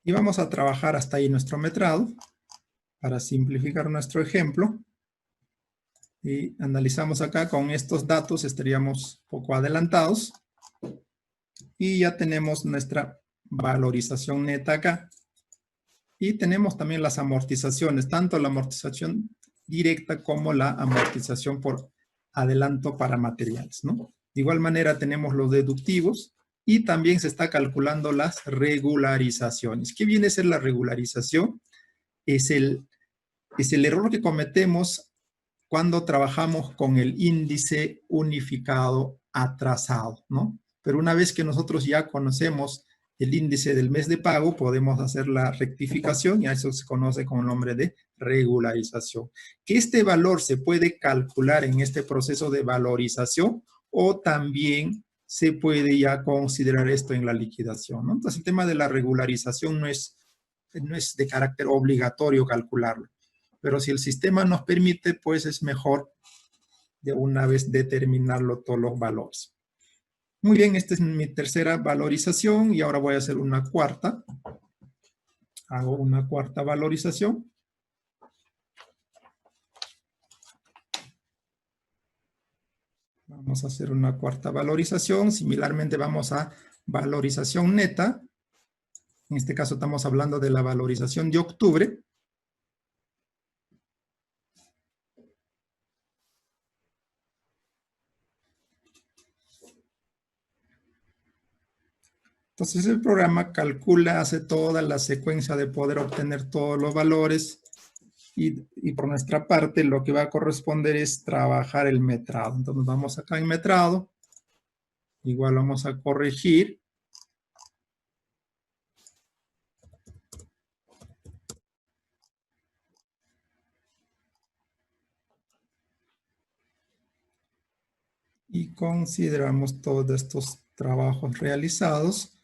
Y vamos a trabajar hasta ahí nuestro metrado para simplificar nuestro ejemplo. Y analizamos acá con estos datos, estaríamos poco adelantados. Y ya tenemos nuestra valorización neta acá. Y tenemos también las amortizaciones, tanto la amortización directa como la amortización por adelanto para materiales, ¿no? De igual manera tenemos los deductivos y también se está calculando las regularizaciones. ¿Qué viene a ser la regularización? Es el error que cometemos cuando trabajamos con el índice unificado atrasado, ¿no? Pero una vez que nosotros ya conocemos el índice del mes de pago, podemos hacer la rectificación y a eso se conoce con el nombre de regularización. Que este valor se puede calcular en este proceso de valorización o también se puede ya considerar esto en la liquidación, ¿no? Entonces el tema de la regularización no es de carácter obligatorio calcularlo. Pero si el sistema nos permite, pues es mejor de una vez determinarlo todos los valores. Muy bien, esta es mi tercera valorización y ahora voy a hacer una cuarta. Hago una cuarta valorización. Vamos a hacer una cuarta valorización. Similarmente vamos a valorización neta. En este caso estamos hablando de la valorización de octubre. Entonces el programa calcula, hace toda la secuencia de poder obtener todos los valores y por nuestra parte lo que va a corresponder es trabajar el metrado. Entonces vamos acá en metrado, igual vamos a corregir. Y consideramos todos estos trabajos realizados.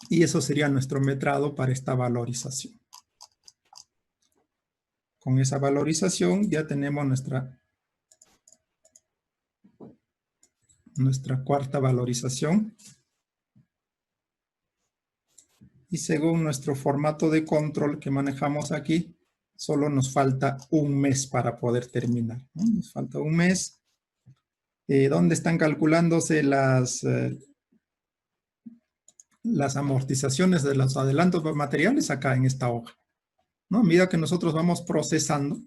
Y eso sería nuestro metrado para esta valorización. Con esa valorización ya tenemos nuestra nuestra cuarta valorización. Y según nuestro formato de control que manejamos aquí, solo nos falta un mes para poder terminar, ¿no? Nos falta un mes. ¿Dónde están calculándose las amortizaciones de los adelantos materiales? Acá en esta hoja, ¿no? A medida que nosotros vamos procesando,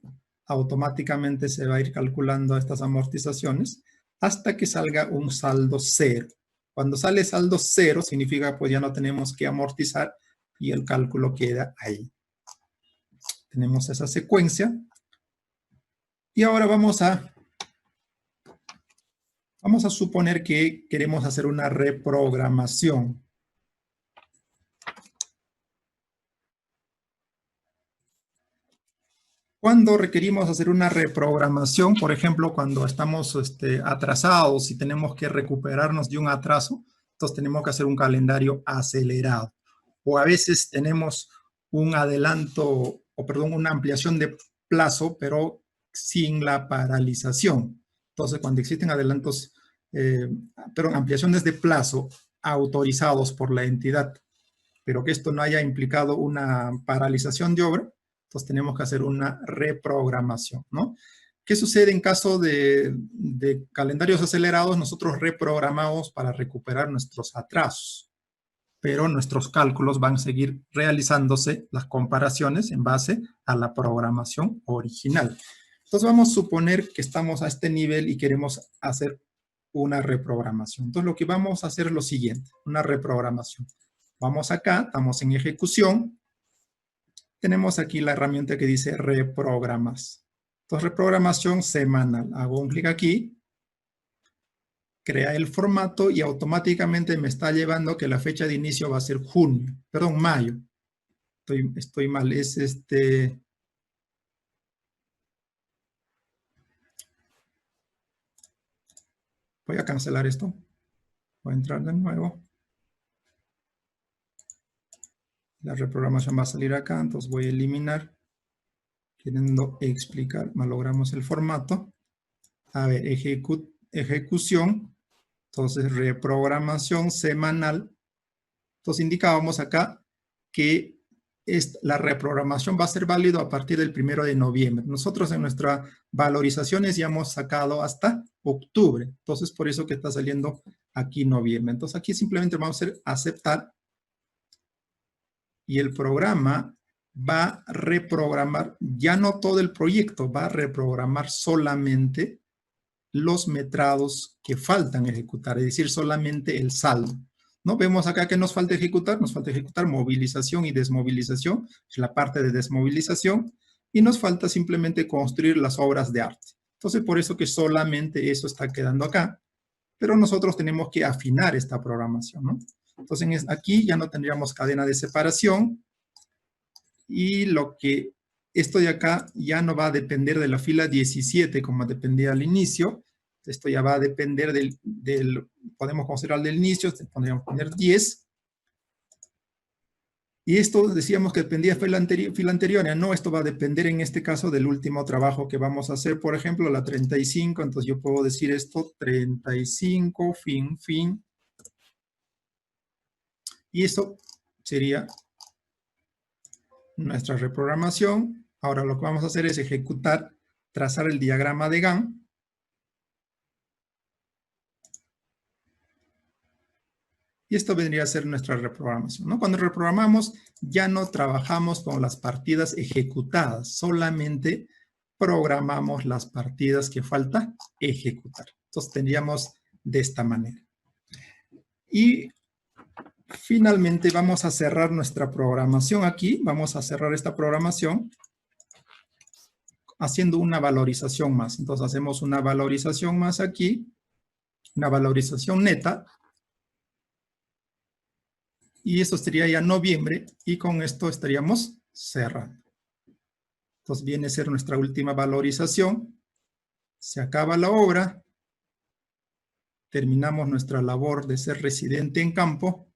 automáticamente se va a ir calculando estas amortizaciones hasta que salga un saldo cero. Cuando sale saldo cero, significa pues ya no tenemos que amortizar y el cálculo queda ahí. Tenemos esa secuencia. Y ahora vamos a suponer que queremos hacer una reprogramación. Cuando requerimos hacer una reprogramación, por ejemplo, cuando estamos atrasados y tenemos que recuperarnos de un atraso, entonces tenemos que hacer un calendario acelerado. O a veces tenemos un adelanto, o perdón, una ampliación de plazo, pero sin la paralización. Entonces, cuando existen adelantos, ampliaciones de plazo autorizados por la entidad, pero que esto no haya implicado una paralización de obra, entonces tenemos que hacer una reprogramación, ¿no? ¿Qué sucede en caso de calendarios acelerados? Nosotros reprogramamos para recuperar nuestros atrasos, pero nuestros cálculos van a seguir realizándose, las comparaciones en base a la programación original. Entonces vamos a suponer que estamos a este nivel y queremos hacer una reprogramación. Entonces lo que vamos a hacer es lo siguiente, una reprogramación. Vamos acá, estamos en ejecución. Tenemos aquí la herramienta que dice reprogramas. Entonces, reprogramación semanal. Hago un clic aquí, crea el formato y automáticamente me está llevando que la fecha de inicio va a ser mayo. Estoy mal, es Voy a cancelar esto. Voy a entrar de nuevo. La reprogramación va a salir acá, entonces voy a eliminar. Queriendo explicar, malogramos el formato. A ver, ejecución. Entonces, reprogramación semanal. Entonces, indicábamos acá que la reprogramación va a ser válido a partir del 1 de noviembre. Nosotros en nuestras valorizaciones ya hemos sacado hasta octubre. Entonces, por eso que está saliendo aquí noviembre. Entonces, aquí simplemente vamos a hacer aceptar. Y el programa va a reprogramar, ya no todo el proyecto, va a reprogramar solamente los metrados que faltan ejecutar, es decir, solamente el saldo. ¿No? Vemos acá que nos falta ejecutar movilización y desmovilización, es la parte de desmovilización, y nos falta simplemente construir las obras de arte. Entonces, por eso que solamente eso está quedando acá, pero nosotros tenemos que afinar esta programación, ¿no? Entonces, aquí ya no tendríamos cadena de separación, y esto de acá ya no va a depender de la fila 17 como dependía al inicio. Esto ya va a depender podemos considerar del inicio, podríamos poner 10. Y esto decíamos que dependía de fila anterior, no, esto va a depender en este caso del último trabajo que vamos a hacer, por ejemplo, la 35, entonces yo puedo decir esto, 35, fin. Y esto sería nuestra reprogramación. Ahora lo que vamos a hacer es ejecutar, trazar el diagrama de Gantt. Y esto vendría a ser nuestra reprogramación, ¿no? Cuando reprogramamos, ya no trabajamos con las partidas ejecutadas, solamente programamos las partidas que falta ejecutar. Entonces, tendríamos de esta manera. Y finalmente vamos a cerrar nuestra programación aquí. Vamos a cerrar esta programación haciendo una valorización más. Entonces, hacemos una valorización más aquí, una valorización neta. Y eso sería ya noviembre, y con esto estaríamos cerrando. Entonces viene a ser nuestra última valorización. Se acaba la obra. Terminamos nuestra labor de ser residente en campo.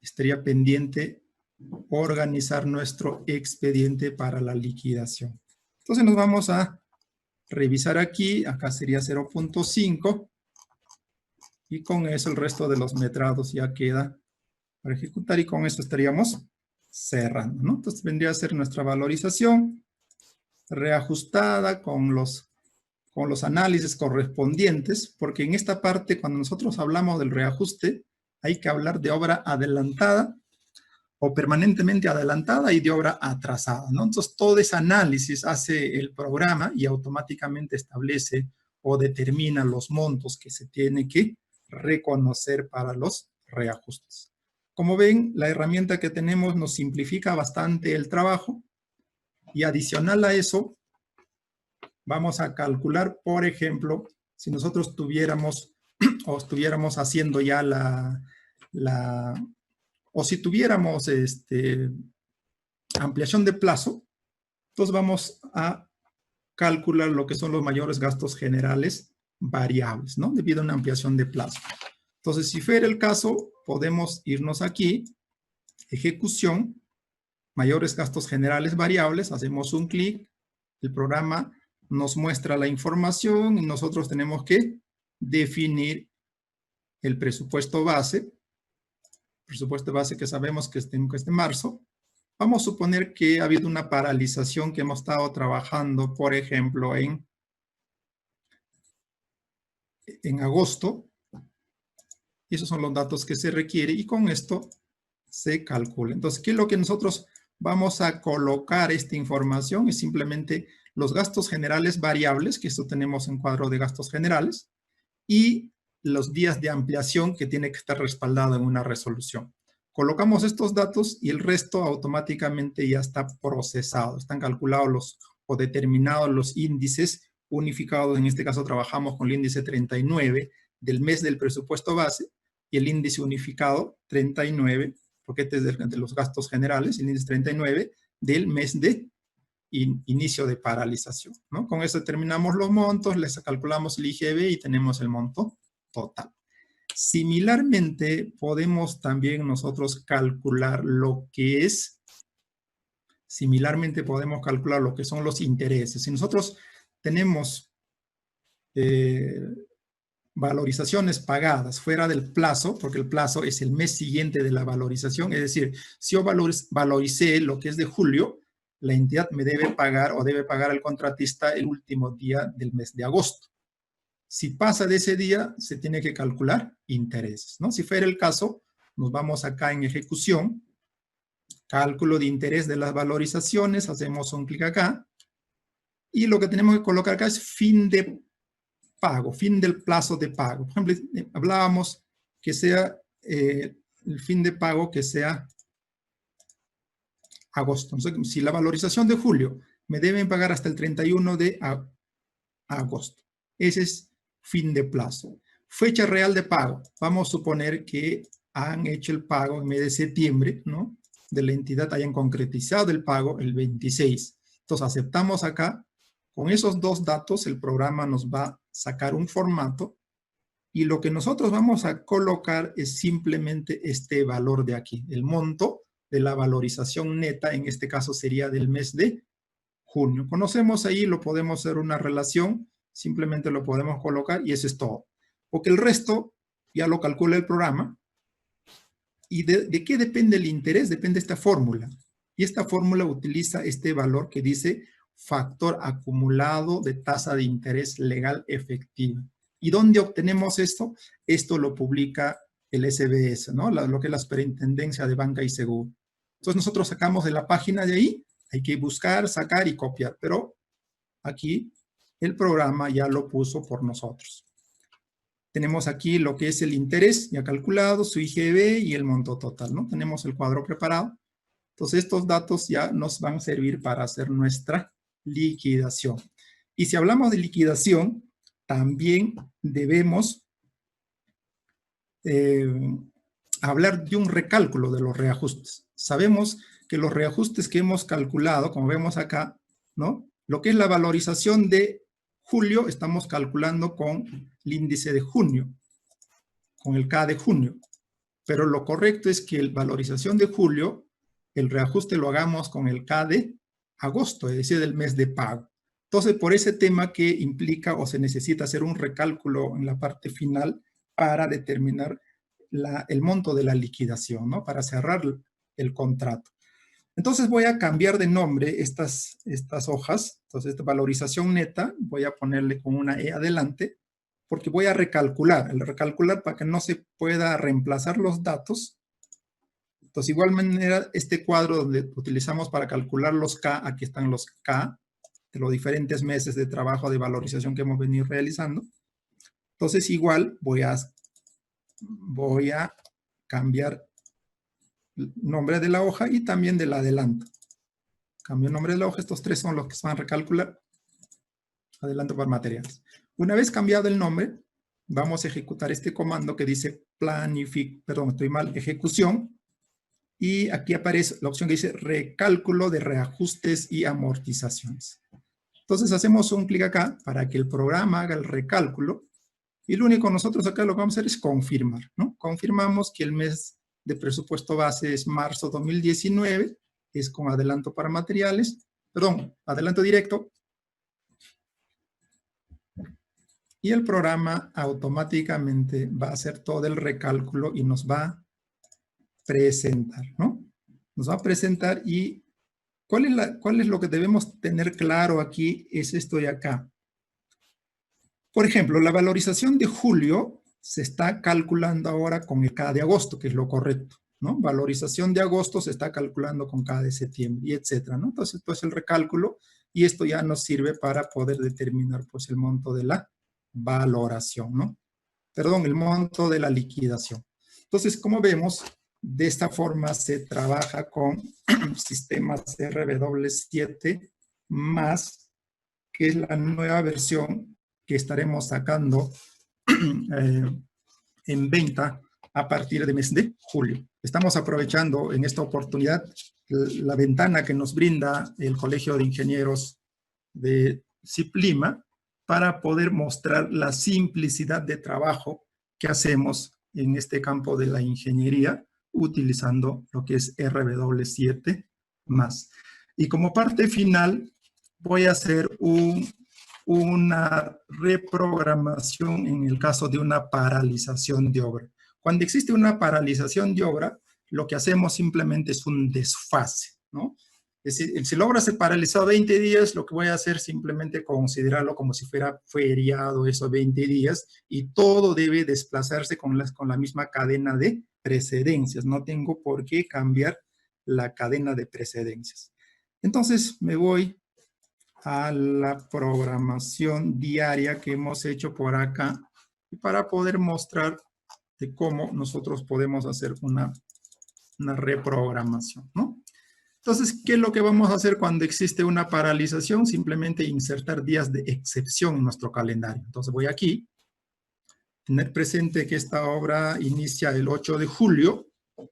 Estaría pendiente organizar nuestro expediente para la liquidación. Entonces nos vamos a revisar aquí. Acá sería 0.5. Y con eso el resto de los metrados ya queda para ejecutar y con eso estaríamos cerrando, ¿no? Entonces vendría a ser nuestra valorización reajustada con los análisis correspondientes, porque en esta parte, cuando nosotros hablamos del reajuste, hay que hablar de obra adelantada o permanentemente adelantada y de obra atrasada, ¿no? Entonces, todo ese análisis hace el programa y automáticamente establece o determina los montos que se tiene que reconocer para los reajustes. Como ven, la herramienta que tenemos nos simplifica bastante el trabajo y adicional a eso, vamos a calcular, por ejemplo, si nosotros tuviéramos o estuviéramos haciendo ya o si tuviéramos ampliación de plazo, entonces vamos a calcular lo que son los mayores gastos generales variables, ¿no? Debido a una ampliación de plazo. Entonces, si fuera el caso, podemos irnos aquí, ejecución, mayores gastos generales variables, hacemos un clic, el programa nos muestra la información y nosotros tenemos que definir el presupuesto base que sabemos que es de marzo. Vamos a suponer que ha habido una paralización que hemos estado trabajando, por ejemplo, en agosto. Esos son los datos que se requieren y con esto se calcula. Entonces, ¿qué es lo que nosotros vamos a colocar esta información? Es simplemente los gastos generales variables, que esto tenemos en cuadro de gastos generales, y los días de ampliación que tiene que estar respaldado en una resolución. Colocamos estos datos y el resto automáticamente ya está procesado. Están calculados o determinados los índices unificados. En este caso trabajamos con el índice 39 del mes del presupuesto base y el índice unificado 39, porque este es de los gastos generales, el índice 39 del mes de inicio de paralización, ¿no? Con eso determinamos los montos, les calculamos el IGB y tenemos el monto total. Similarmente, podemos también nosotros calcular lo que es, son los intereses. Si nosotros tenemos valorizaciones pagadas fuera del plazo, porque el plazo es el mes siguiente de la valorización, es decir, si yo valoricé lo que es de julio, la entidad me debe pagar o debe pagar al contratista el último día del mes de agosto. Si pasa de ese día, se tiene que calcular intereses, ¿no? Si fuera el caso, nos vamos acá en ejecución, cálculo de interés de las valorizaciones, hacemos un clic acá, y lo que tenemos que colocar acá es fin de pago, fin del plazo de pago. Por ejemplo, hablábamos que sea el fin de pago que sea agosto. Entonces, si la valorización de julio me deben pagar hasta el 31 de agosto. Ese es fin de plazo. Fecha real de pago. Vamos a suponer que han hecho el pago en el mes de septiembre, ¿no? De la entidad, hayan concretizado el pago el 26. Entonces, aceptamos acá. Con esos dos datos, el programa nos va a sacar un formato y lo que nosotros vamos a colocar es simplemente este valor de aquí, el monto de la valorización neta, en este caso sería del mes de junio. Conocemos ahí, lo podemos hacer una relación, simplemente lo podemos colocar y eso es todo. Porque el resto ya lo calcula el programa. ¿Y de qué depende el interés? Depende de esta fórmula. Y esta fórmula utiliza este valor que dice factor acumulado de tasa de interés legal efectiva. ¿Y dónde obtenemos esto? Esto lo publica el SBS, ¿no? Lo que es la Superintendencia de Banca y Seguro. Entonces nosotros sacamos de la página de ahí, hay que buscar, sacar y copiar, pero aquí el programa ya lo puso por nosotros. Tenemos aquí lo que es el interés ya calculado, su IGB y el monto total, ¿no? Tenemos el cuadro preparado. Entonces estos datos ya nos van a servir para hacer nuestra liquidación. Y si hablamos de liquidación, también debemos hablar de un recálculo de los reajustes. Sabemos que los reajustes que hemos calculado, como vemos acá, ¿no? Lo que es la valorización de julio, estamos calculando con el índice de junio, con el K de junio. Pero lo correcto es que la valorización de julio, el reajuste lo hagamos con el K de agosto, es decir, del mes de pago. Entonces, por ese tema que implica o se necesita hacer un recálculo en la parte final, para determinar el monto de la liquidación, ¿no? Para cerrar el contrato. Entonces voy a cambiar de nombre estas hojas. Entonces, esta valorización neta, voy a ponerle con una E adelante, porque voy a recalcular. El recalcular para que no se pueda reemplazar los datos. Entonces, de igual manera, este cuadro donde utilizamos para calcular los K, aquí están los K, de los diferentes meses de trabajo de valorización que hemos venido realizando. Entonces, igual voy a cambiar el nombre de la hoja y también del adelanto. Cambio el nombre de la hoja, estos tres son los que se van a recalcular. Adelanto para materiales. Una vez cambiado el nombre, vamos a ejecutar este comando que dice ejecución. Y aquí aparece la opción que dice recálculo de reajustes y amortizaciones. Entonces hacemos un clic acá para que el programa haga el recálculo. Y lo único nosotros acá lo que vamos a hacer es confirmar, ¿no? Confirmamos que el mes de presupuesto base es marzo 2019, es con adelanto para materiales, perdón, adelanto directo. Y el programa automáticamente va a hacer todo el recálculo y nos va a presentar, ¿no? Nos va a presentar y ¿cuál es lo que debemos tener claro aquí? Es esto de acá. Por ejemplo, la valorización de julio se está calculando ahora con el K de agosto, que es lo correcto, ¿no? Valorización de agosto se está calculando con K de septiembre, y etcétera, ¿no? Entonces, esto es el recálculo y esto ya nos sirve para poder determinar, pues, el monto de la valoración, ¿no? Perdón, el monto de la liquidación. Entonces, como vemos, de esta forma se trabaja con sistemas RW7 más, que es la nueva versión que estaremos sacando en venta a partir del mes de julio. Estamos aprovechando en esta oportunidad la ventana que nos brinda el Colegio de Ingenieros de CIP Lima para poder mostrar la simplicidad de trabajo que hacemos en este campo de la ingeniería utilizando lo que es RW7 más. Y como parte final voy a hacer una reprogramación en el caso de una paralización de obra. Cuando existe una paralización de obra, lo que hacemos simplemente es un desfase, ¿no? Es decir, si la obra se paralizó 20 días, lo que voy a hacer es simplemente considerarlo como si fuera feriado esos 20 días y todo debe desplazarse con la misma cadena de precedencias. No tengo por qué cambiar la cadena de precedencias. Entonces me voy a la programación diaria que hemos hecho por acá para poder mostrar de cómo nosotros podemos hacer una reprogramación, ¿no? Entonces, ¿qué es lo que vamos a hacer cuando existe una paralización? Simplemente insertar días de excepción en nuestro calendario. Entonces voy aquí, tener presente que esta obra inicia el 8 de julio.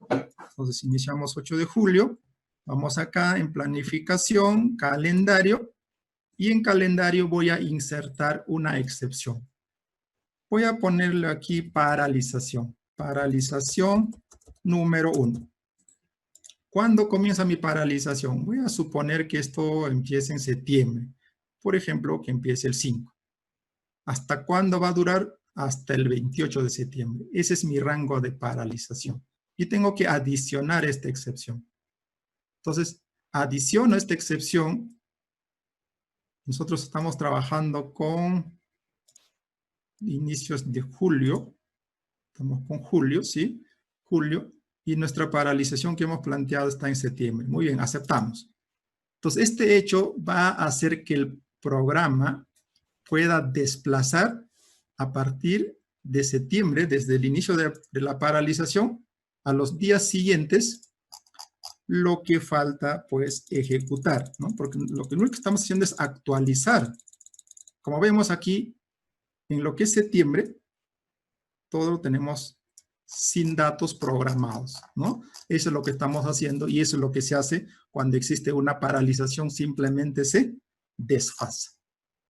Entonces iniciamos 8 de julio. Vamos acá en planificación, calendario. Y en calendario voy a insertar una excepción. Voy a ponerle aquí paralización. Paralización número 1. ¿Cuándo comienza mi paralización? Voy a suponer que esto empiece en septiembre. Por ejemplo, que empiece el 5. ¿Hasta cuándo va a durar? Hasta el 28 de septiembre. Ese es mi rango de paralización. Y tengo que adicionar esta excepción. Entonces, adiciono esta excepción. Nosotros estamos trabajando con inicios de julio. Estamos con julio, ¿sí? Julio. Y nuestra paralización que hemos planteado está en septiembre. Muy bien, aceptamos. Entonces, este hecho va a hacer que el programa pueda desplazar a partir de septiembre, desde el inicio de la paralización, a los días siguientes, lo que falta, pues, ejecutar, ¿no? Porque lo único que estamos haciendo es actualizar. Como vemos aquí, en lo que es septiembre, todo lo tenemos sin datos programados, ¿no? Eso es lo que estamos haciendo y eso es lo que se hace cuando existe una paralización, simplemente se desfasa.